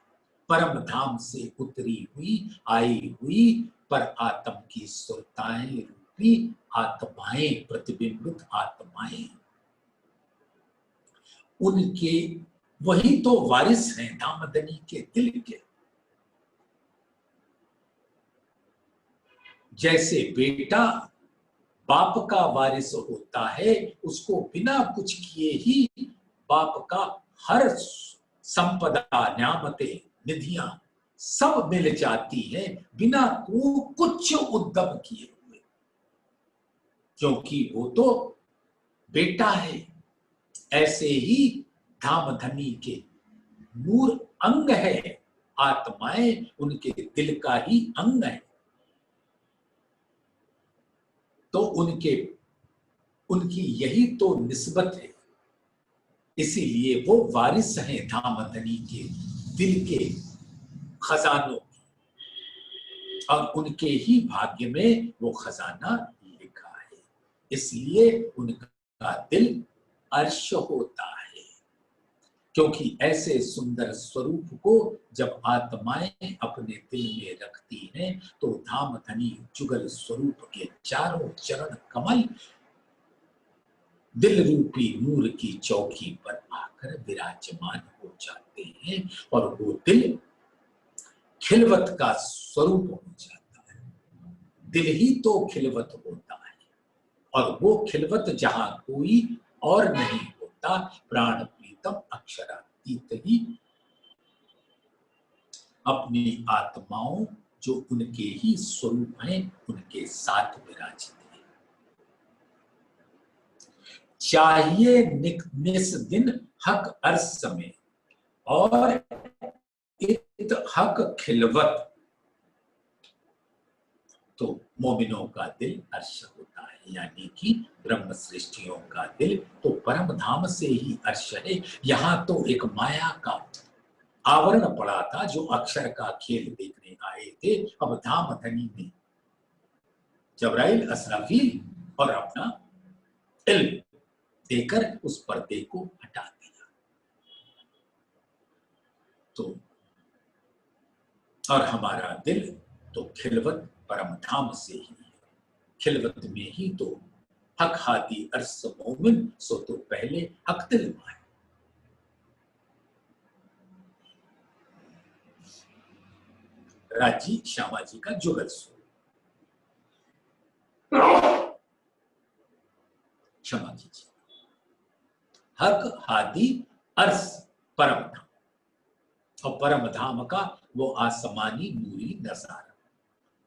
परम धाम से उतरी हुई आई हुई पर आत्म की सुरताएं रूपी आत्माएं, प्रतिबिंबित आत्माएं, उनके वही तो वारिस हैं दामदनी के दिल के। जैसे बेटा बाप का वारिस होता है, उसको बिना कुछ किए ही बाप का हर संपदा, न्यामतें, निधियां सब मिल जाती हैं बिना कुछ उद्यम किए हुए, क्योंकि वो तो बेटा है। ऐसे ही धामधनी के नूर अंग है, आत्माएं उनके दिल का ही अंग है। तो उनकी यही तो निस्बत है, इसीलिए वो वारिस हैं धामधनी के दिल के खजानों की, और उनके ही भाग्य में वो खजाना लिखा है। इसलिए उनका दिल अर्श होता है, क्योंकि ऐसे सुंदर स्वरूप को जब आत्माएं अपने दिल में रखती हैं तो धामधनी जुगल स्वरूप के चारों चरण कमल दिल रूपी नूर की चौकी पर आकर विराजमान हो जाते हैं, और वो दिल खिलवत का स्वरूप हो जाता है। दिल ही तो खिलवत होता है, और वो खिलवत जहां कोई और नहीं होता, प्राण प्रीतम अक्षरातीत ही अपनी आत्माओं जो उनके ही स्वरूप हैं उनके साथ विराजित है। चाहिए निस दिन हक अर्स में और इत हक खिलवत। तो मोमिनों का दिल अर्श होता है, यानी कि ब्रह्म सृष्टियों का दिल तो परम धाम से ही अर्श है। यहां तो एक माया का आवरण पड़ा था, जो अक्षर का खेल देखने आए थे। अब धामधनी में जबराइल, असराफील और अपना इल्म देकर उस पर्दे को हटा दिया। तो और हमारा दिल तो खिलवत परम धाम से ही है, खिलवत में ही तो हक हादी अर्स मोमिन, सो तो पहले हक दिल माए। राजी श्यामा जी का जुगल स्वरूप, क्षमा कीजिए, हक हादी अर्स परम धाम, और परम धाम का वो आसमानी नूरी नजारा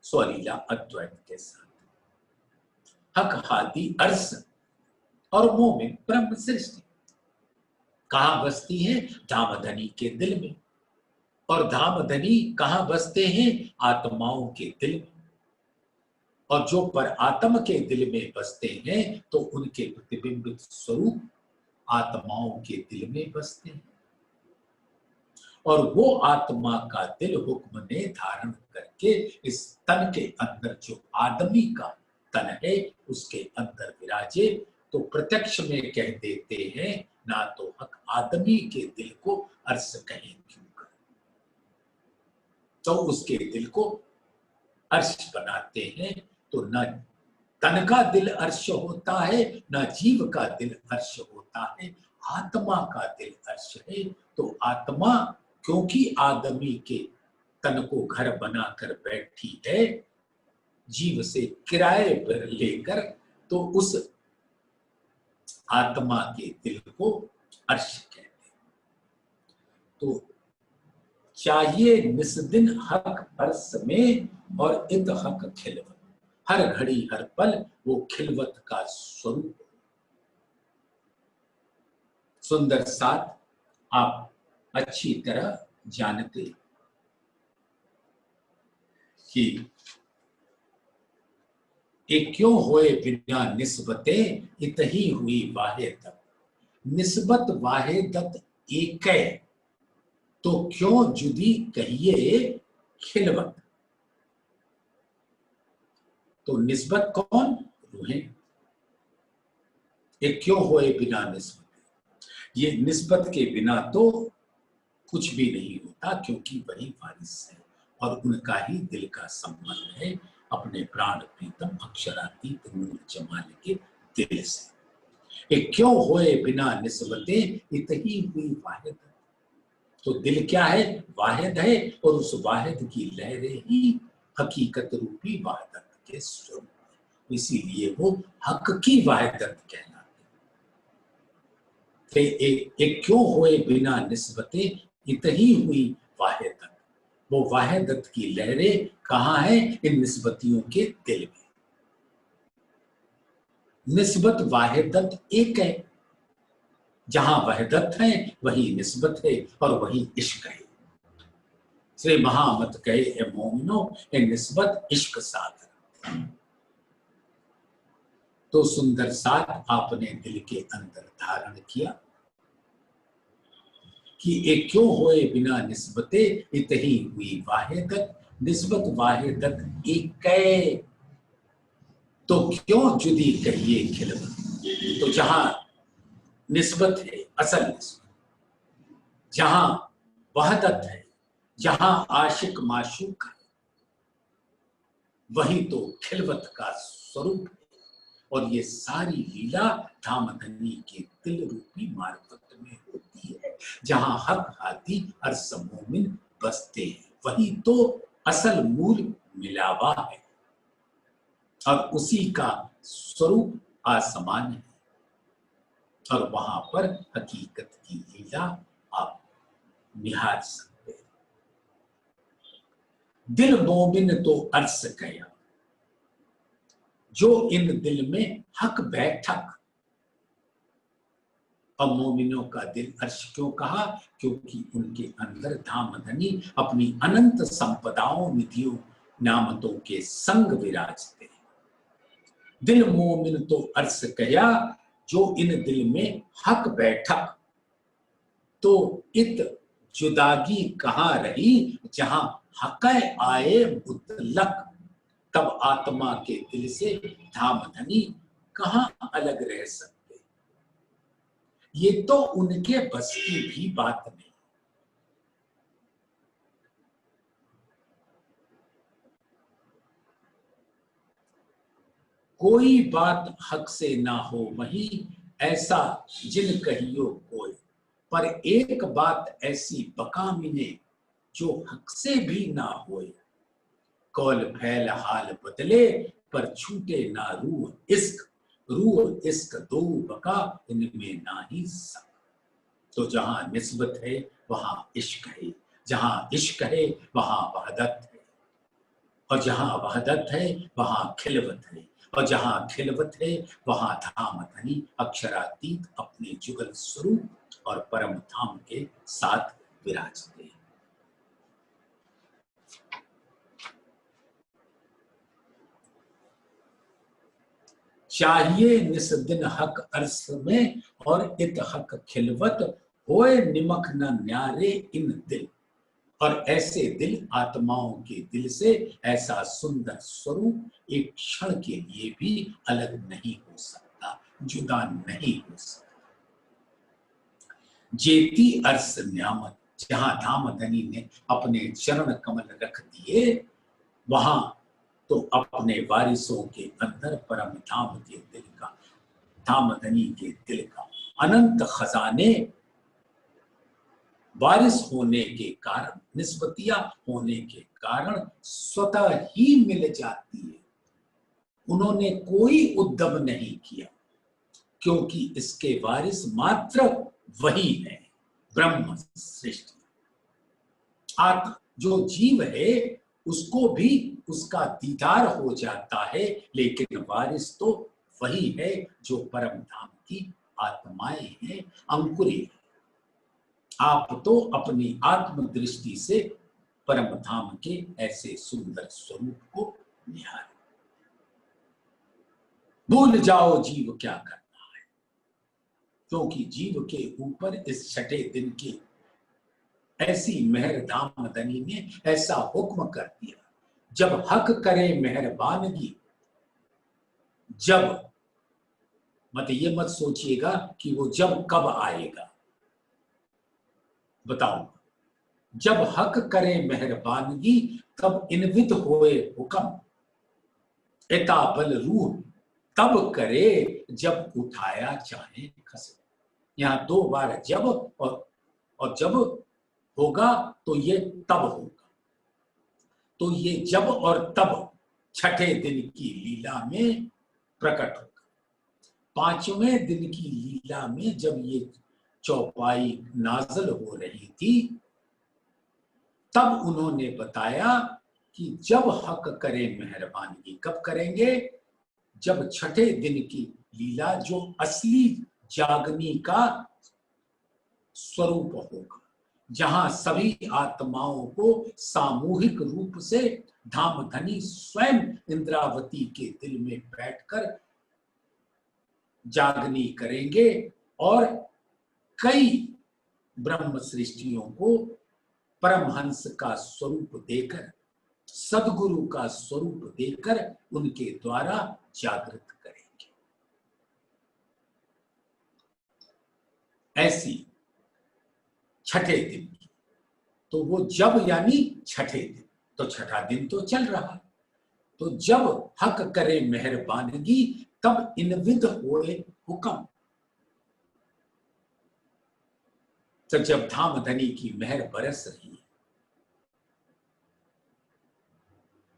स्वलीला अद्वैत के साथ। हक हादी अर्स और मोमिन ब्रह्म सृष्टि कहां बसती है? धामधनी के दिल में। और धामधनी कहां बसते हैं? आत्माओं के दिल में। और जो पर आत्म के दिल में बसते हैं तो उनके प्रतिबिंबित स्वरूप आत्माओं के दिल में बसते हैं, और वो आत्मा का दिल हुक्म ने धारण करके इस तन के अंदर, जो आदमी का तन है, उसके अंदर विराजे। तो प्रत्यक्ष में कह देते हैं, ना तो हक आदमी के दिल को अर्श कहें क्यों कर, तो उसके दिल को अर्श बनाते हैं। तो न तन का दिल अर्श होता है, ना जीव का दिल अर्श होता है, आत्मा का दिल अर्श है। तो आत्मा क्योंकि आदमी के तन को घर बनाकर बैठी है, जीव से किराए पर लेकर, तो उस आत्मा के दिल को अर्श कहते हैं। तो चाहिए निस्दिन हक अर्श में और इत हक खिलवत, हर घड़ी हर पल वो खिलवत का स्वरूप। सुंदर साथ आप अच्छी तरह जानते कि एक क्यों होए बिना निस्बते इत ही हुई वाहिदत, निस्बत वाहिदत एक है तो क्यों जुदी कहिए खिलवत। तो निस्बत कौन? रूहें। एक क्यों होए बिना निस्बत, ये निस्बत के बिना तो कुछ भी नहीं होता, क्योंकि वही वारिस है और उनका ही दिल का संबंध है अपने प्राण प्रीतम अक्षरातीत नूर जमाल के दिल से। एक क्यों होए बिना निस्बते इत ही हुई वाहिद। तो दिल क्या है? वाहिद है, और उस वाहिद की लहरें ही हकीकत रूपी वाहिदत के स्वरूप है, इसीलिए वो हक की वाहिदत कहलाते। एक क्यों होए बिना निस्बते इत ही हुई वाहिदत, वो वाहिदत की लहरें कहाँ है? इन निस्बतियों के दिल में। निस्बत वाहिदत एक है, जहां वहदत है वही निस्बत है और वही इश्क है। श्री महामत कहे ए मोमिनो ए निस्बत इश्क सागर। तो सुंदर साथ आपने दिल के अंदर धारण किया कि एक क्यों होए बिना निस्बते इत ही हुई वाहिदत, निस्बत वाहिदत एक है तो क्यों जुदी कहिए खिलवत। तो जहां निस्बत है, असल निस्बत, जहां वहदत है, जहां आशिक माशूक है, वही तो खिलवत का स्वरूप है। और ये सारी लीला धामधनी के दिल रूपी मार्फत में होती है, जहां हक हाथी और समोमिन बसते हैं, वही तो असल मूल मिलावा है और उसी का स्वरूप आसमान है। और वहां पर हकीकत की लीला आप निहार सकते हैं। दिल मोमिन तो अर्स गया, जो इन दिल में हक बैठक। अब मोमिनों का दिल अर्श क्यों कहा? क्योंकि उनके अंदर धामधनी अपनी अनंत संपदाओं निधियों नामतों के संग विराजते हैं। दिल मोमिन तो अर्श कया, जो इन दिल में हक बैठक। तो इत जुदागी कहाँ रही, जहां हक आए मुतलक। तब आत्मा के दिल से धामधनी कहाँ अलग रह सकते। ये तो उनके बस की भी बात नहीं। कोई बात हक से ना हो वही, ऐसा जिन कहियो कोई। पर एक बात ऐसी बकामिने, जो हक से भी ना होए। कौल फैल हाल बदले, पर छूटे ना रूह इश्क। रूह इश्क दो बका, इनमें ना ही सक। तो जहां निस्बत है वहां इश्क है, जहां इश्क है वहां वहदत है, और जहां वहदत है वहां खिलवत है, और जहां खिलवत है वहां धामधनी अक्षरातीत अपने जुगल स्वरूप और परम धाम के साथ विराजते हैं। चाहिए निस्दिन हक अर्श में और इत हक खिलवत, होए निमक न न्यारे इन दिल। और ऐसे दिल आत्माओं के दिल से ऐसा सुंदर स्वरूप एक क्षण के लिए भी अलग नहीं हो सकता, जुदा नहीं हो सकता। जेती अर्श न्यामत, जहां धामधनी ने अपने चरण कमल रख दिए, वहां तो अपने वारिसों के अंदर परम धाम के दिल का, धामधनी के दिल का अनंत खजाने वारिस होने के कारण, निस्बतिया होने के कारण स्वतः ही मिल जाती है। उन्होंने कोई उद्यम नहीं किया, क्योंकि इसके वारिस मात्र वही है, ब्रह्म सृष्टि। आत्मा जो जीव है उसको भी उसका दीदार हो जाता है, लेकिन वारिस तो वही है जो परम धाम की आत्माएं हैं, अंकुरी है। आप तो अपनी आत्म दृष्टि से परम धाम के ऐसे सुंदर स्वरूप को निहारें। भूल जाओ जीव क्या करना है, क्योंकि जीव के ऊपर इस छठे दिन की ऐसी मेहर धामधनी ने ऐसा हुक्म कर दिया, जब हक करे मेहरबानगी, जब मत ये मत सोचिएगा कि वो जब कब आएगा, बताओ, जब हक करे मेहरबानगी तब इनविद होए हुक्म, एता बल रूह तब करे जब उठाया चाहे खस। यहां दो बार जब और जब होगा तो ये तब होगा। तो ये जब और तब छठे दिन की लीला में प्रकट होगा। पांचवें दिन की लीला में जब ये चौपाई नाजल हो रही थी, तब उन्होंने बताया कि जब हक करे मेहरबानी, कब करेंगे, जब छठे दिन की लीला जो असली जागनी का स्वरूप होगा, जहां सभी आत्माओं को सामूहिक रूप से धामधनी स्वयं इंद्रावती के दिल में बैठकर जागनी करेंगे और कई ब्रह्म सृष्टियों को परमहंस का स्वरूप देकर, सदगुरु का स्वरूप देकर उनके द्वारा जागृत करेंगे। ऐसी छठे दिन की, तो वो जब यानी छठे दिन, तो छठा दिन तो चल रहा, तो जब हक करे मेहरबानगी तब इनविद होए हुक्म। तो जब धामधनी की मेहर बरस रही है,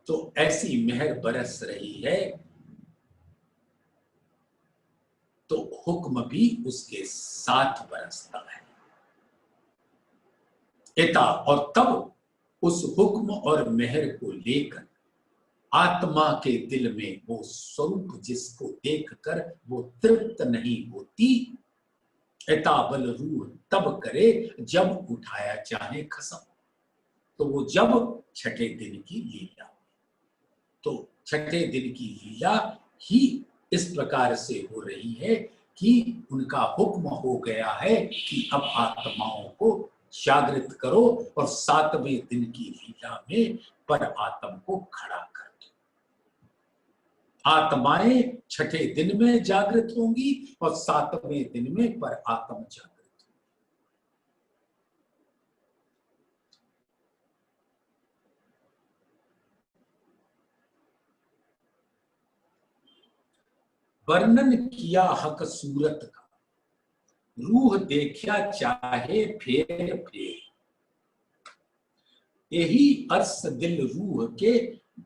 तो ऐसी मेहर बरस रही है तो हुक्म भी उसके साथ बरसता है। एता और तब उस हुक्म और मेहर को लेकर आत्मा के दिल में वो स्वरूप जिसको देखकर वो तृप्त नहीं होती, एता बल रूह तब करे जब उठाया चाहे खसम। तो वो जब छठे दिन की लीला, तो छठे दिन की लीला ही इस प्रकार से हो रही है कि उनका हुक्म हो गया है कि अब आत्माओं को जागृत करो और सातवें दिन की लीला में पर आत्म को खड़ा कर दो। आत्माएं छठे दिन में जागृत होंगी और सातवें दिन में पर आत्म जागृत। वर्णन किया हक सूरत का, रूह देखा चाहे फेर फेर, यही अर्स दिल रूह के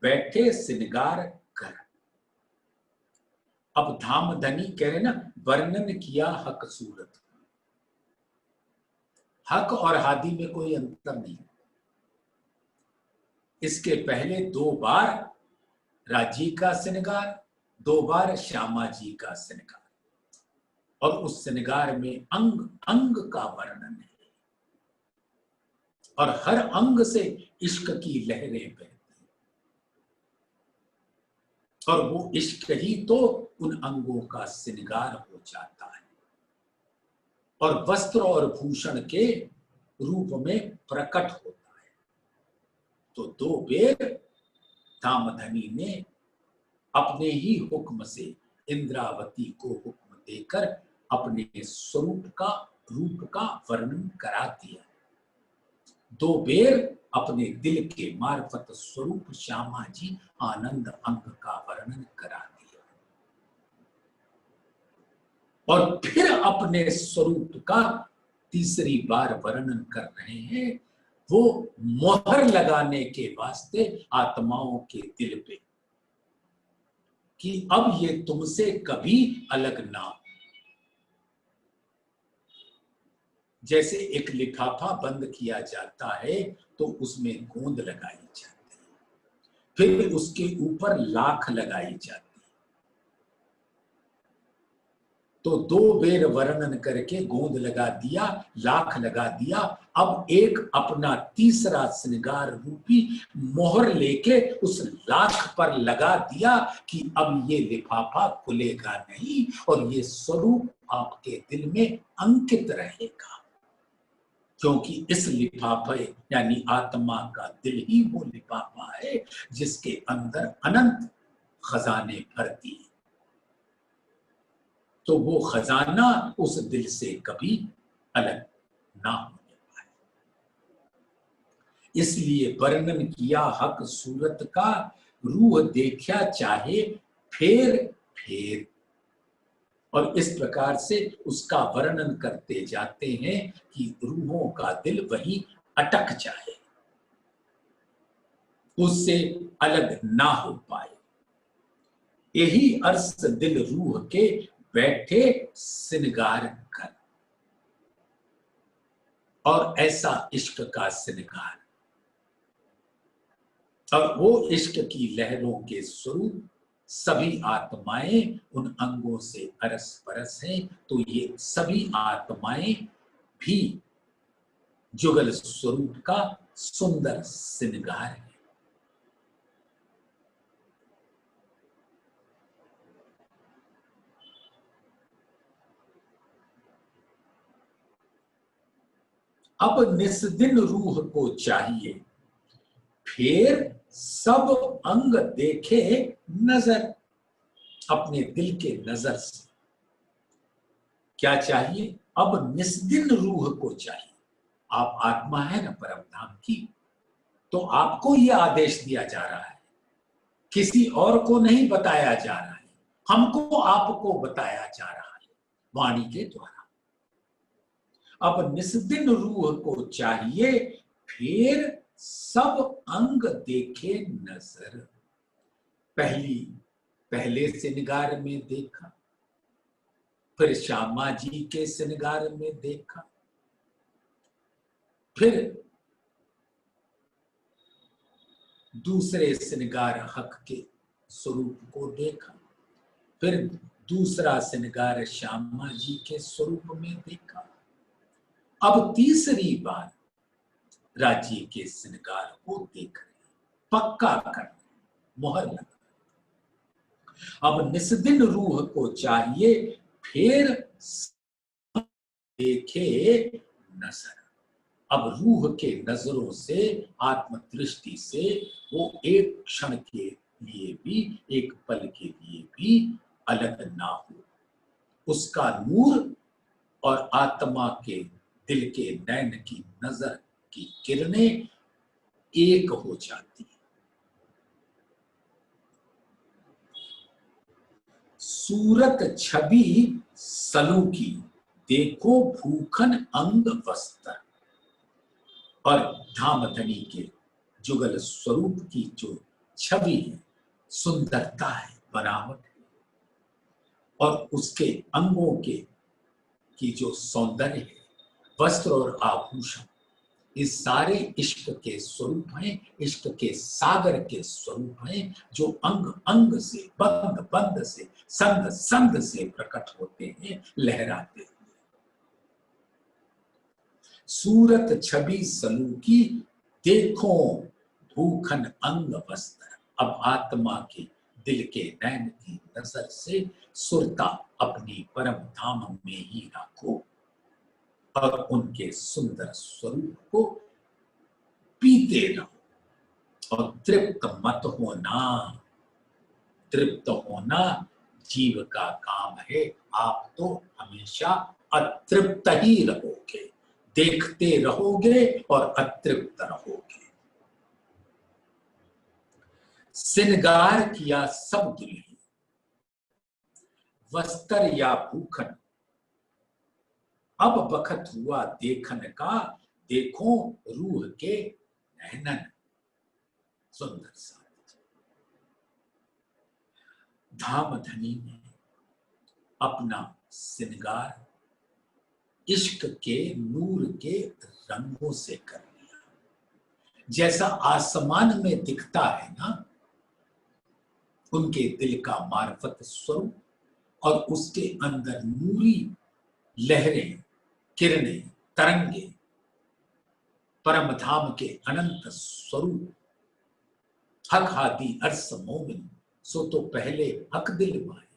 बैठे सिनगार कर। अब धामधनी कह रहे ना, वर्णन किया हक सूरत, हक और हादी में कोई अंतर नहीं। इसके पहले दो बार राजी का सिनगार, दो बार श्यामा जी का सिनगार, और उस सिनगार में अंग अंग का वर्णन है और हर अंग से इश्क की लहरें बहती, और वो इश्क ही तो उन अंगों का सिनगार हो जाता है और वस्त्र और भूषण के रूप में प्रकट होता है। तो दो बेर धामधनी ने अपने ही हुक्म से इंद्रावती को हुक्म देकर अपने स्वरूप का, रूप का वर्णन करा दिया। दो बेर अपने दिल के मार्फत स्वरूप श्यामा जी आनंद अंग का वर्णन करा दिया और फिर अपने स्वरूप का तीसरी बार वर्णन कर रहे हैं, वो मोहर लगाने के वास्ते आत्माओं के दिल पे कि अब ये तुमसे कभी अलग ना हो। जैसे एक लिफाफा बंद किया जाता है तो उसमें गोंद लगाई जाती है, फिर उसके ऊपर लाख लगाई जाती है। तो दो बेर वर्णन करके गोंद लगा दिया, लाख लगा दिया, अब एक अपना तीसरा श्रृंगार रूपी मोहर लेके उस लाख पर लगा दिया कि अब ये लिफाफा खुलेगा नहीं और ये स्वरूप आपके दिल में अंकित रहेगा, क्योंकि इस लिफाफे यानी आत्मा का दिल ही वो लिफाफा है जिसके अंदर अनंत खजाने भरती है। तो वो खजाना उस दिल से कभी अलग ना होने पाए। इसलिए वर्णन किया हक सूरत का, रूह देखा चाहे फेर फेर। और इस प्रकार से उसका वर्णन करते जाते हैं कि रूहों का दिल वही अटक जाए, उससे अलग ना हो पाए। यही अर्थ दिल रूह के बैठे श्रृंगार कर, और ऐसा इश्क का श्रृंगार, और वो इश्क की लहरों के स्वरूप सभी आत्माएं उन अंगों से अरस परस हैं। तो ये सभी आत्माएं भी जुगल स्वरूप का सुंदर श्रृंगार है। अब निस्दिन रूह को चाहिए फिर सब अंग देखे नजर, अपने दिल के नजर से। क्या चाहिए? अब निस्दिन रूह को चाहिए। आप आत्मा है ना परम धाम की, तो आपको यह आदेश दिया जा रहा है, किसी और को नहीं बताया जा रहा है, हमको आपको बताया जा रहा है वाणी के द्वारा। अब निस्दिन रूह को चाहिए फिर सब अंग देखे नजर। पहले श्रृंगार में देखा, फिर श्यामा जी के श्रृंगार में देखा, फिर दूसरे श्रृंगार हक के स्वरूप को देखा, फिर दूसरा श्रृंगार श्यामा जी के स्वरूप में देखा। अब तीसरी बार राज्य के श्रृंगार को देख रहे, पक्का कर, मोहर लगा। अब निस्दिन रूह को चाहिए फिर देखे नजर। अब रूह के नजरों से, आत्म दृष्टि से वो एक क्षण के लिए भी, एक पल के लिए भी अलग ना हो। उसका नूर और आत्मा के दिल के नैन की नजर की किरणें एक हो जाती है। सूरत छवि सलू की देखो भूखन अंग वस्त्र। और धामधनी के जुगल स्वरूप की जो छवि है, सुंदरता है, बनावट है, और उसके अंगों के की जो सौंदर्य है, वस्त्र और आभूषण, इस सारे इश्क के स्वरूप हैं, इश्क के सागर के स्वरूप हैं, जो अंग अंग से, बंद बंद से, संग संग से प्रकट होते हैं, लहराते हैं। सूरत छवि सलू की देखो भूखन अंग वस्त्र। अब आत्मा के दिल के नैन की नजर से सुरता अपनी परम धाम में ही रखो और उनके सुंदर स्वरूप को पीते रहो। और तृप्त मत होना, तृप्त होना जीव का काम है। आप तो हमेशा अतृप्त ही रहोगे, देखते रहोगे और अतृप्त रहोगे। श्रृंगार किया सब दुल्हे, वस्त्र या भूखन, अब बखत हुआ देखन का, देखो रूह के नैनन। सुंदर सा धामधनी ने अपना श्रृंगार इश्क के नूर के रंगों से कर लिया। जैसा आसमान में दिखता है ना, उनके दिल का मार्फत स्वरूप और उसके अंदर नूरी लहरें, किरणें, तरंगे, परम धाम के अनंत स्वरूप। हक हादी अर्स मोमिन, सो तो पहले हक दिल पाए,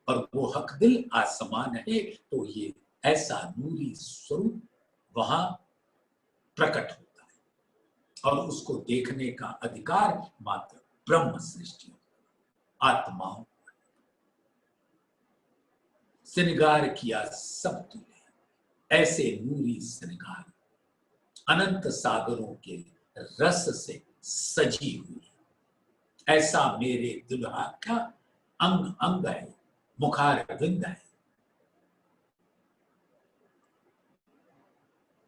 और वो हक दिल आसमान है, तो ये ऐसा नूरी स्वरूप वहां प्रकट होता है। और उसको देखने का अधिकार मात्र ब्रह्म सृष्टि आत्माओं। श्रृंगार किया सब तुल्हे, ऐसे नूरी श्रृंगार अनंत सागरों के रस से सजी हुई। ऐसा मेरे दुल्हा का अंग अंग है, मुखार विंद है,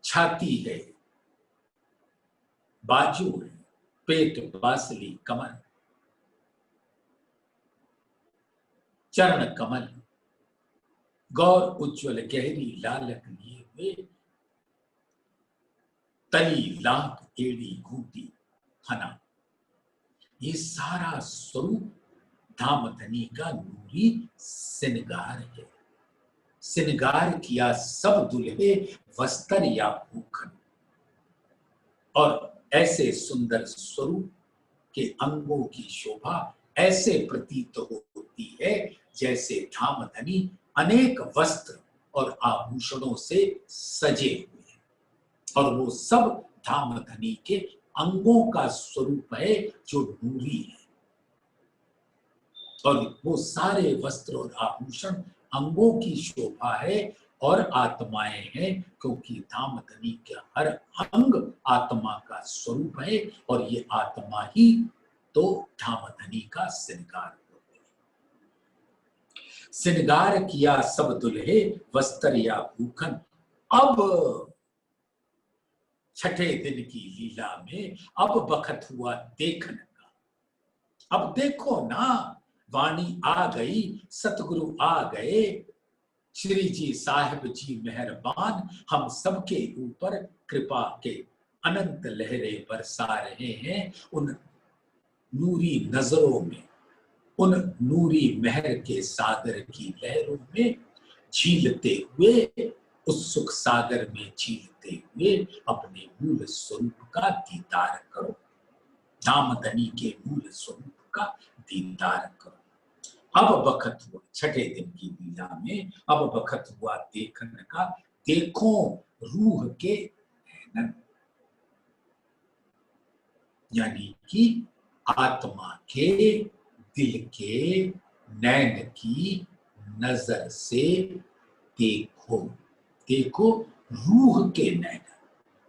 छाती है, बाजू है, पेट, बासली, कमर, चरण कमल, गौर उज्ज्वल गहरी लालक लिए हुए, तली, लाख, एड़ी, घूटी, फना, ये सारा स्वरूप धामधनी का नूरी श्रृंगार है। श्रृंगार किया सब दुल्हे, वस्त्र या भूखन, और ऐसे सुंदर स्वरूप के अंगों की शोभा ऐसे प्रतीत होती है जैसे धामधनी अनेक वस्त्र और आभूषणों से सजे हुए हैं, और वो सब धामधनी के अंगों का स्वरूप है जो नूरी है। और वो सारे वस्त्र और आभूषण अंगों की शोभा है और आत्माएं हैं, क्योंकि धामधनी का हर अंग आत्मा का स्वरूप है, और ये आत्मा ही तो धामधनी का श्रृंगार होते हैं। श्रृंगार किया सब दुल्हे, वस्त्र या भूखन, अब छठे दिन की लीला में अब बखत हुआ देखने का। अब देखो ना, वाणी आ गई, सतगुरु आ गए, श्री जी साहिब जी मेहरबान, हम सबके ऊपर कृपा के अनंत लहरें बरसा रहे हैं। उन नूरी नजरों में, उन नूरी महर के सागर की लहरों में झीलते हुए, उस सुख सागर में झीलते हुए अपने मूल स्वरूप का दीदार करो। धामधनी के मूल स्वरूप का दीदार करो। अब बखत हुआ, छठे दिन की लीला में अब बखत हुआ देखने का, देखो रूह के नैनन, यानी कि आत्मा के दिल के नैन की नजर से देखो। देखो रूह के नैन,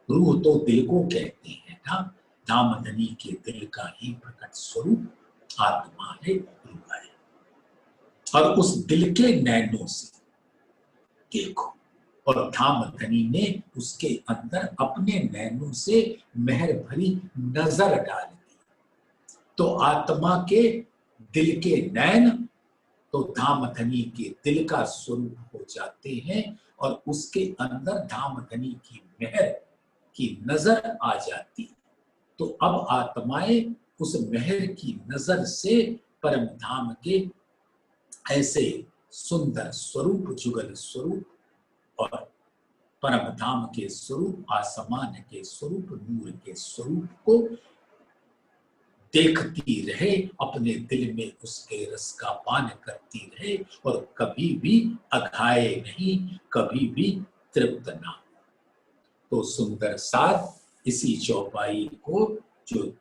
रूह तो दिल को कहते हैं ना, धामधनी के दिल का ही प्रकट स्वरूप आत्मा है, रूह है, और उस दिल के नैनों से देखो। और धामधनी ने उसके अंदर अपने नैनों से मेहर भरी नजर डाल दी, तो आत्मा के दिल के नैन तो धामधनी के दिल का स्वरूप हो जाते हैं, और उसके अंदर धामधनी की मेहर की नजर आ जाती है। तो अब आत्माएं उस मेहर की नजर से परम धाम के ऐसे सुंदर स्वरूप, जुगल स्वरूप और परम धाम के स्वरूप, आसमान के स्वरूप, नूर के स्वरूप को देखती रहे, अपने दिल में उसके रस का पान करती रहे, और कभी भी अघाए नहीं, कभी भी तृप्त ना हो। तो सुंदर साथ इसी चौपाई को, जो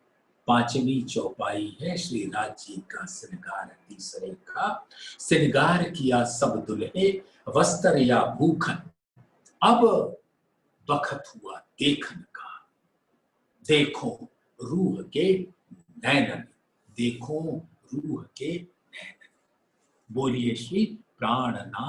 पांचवी चौपाई है श्री राज जी का श्रृंगार, तीसरे का, श्रृंगार किया सब दुल्हे, वस्त्र या भूखन, अब बखत हुआ देखन का। देखो रूह के नैनन, देखो रूह के नैनन। बोलिए श्री प्राणनाथ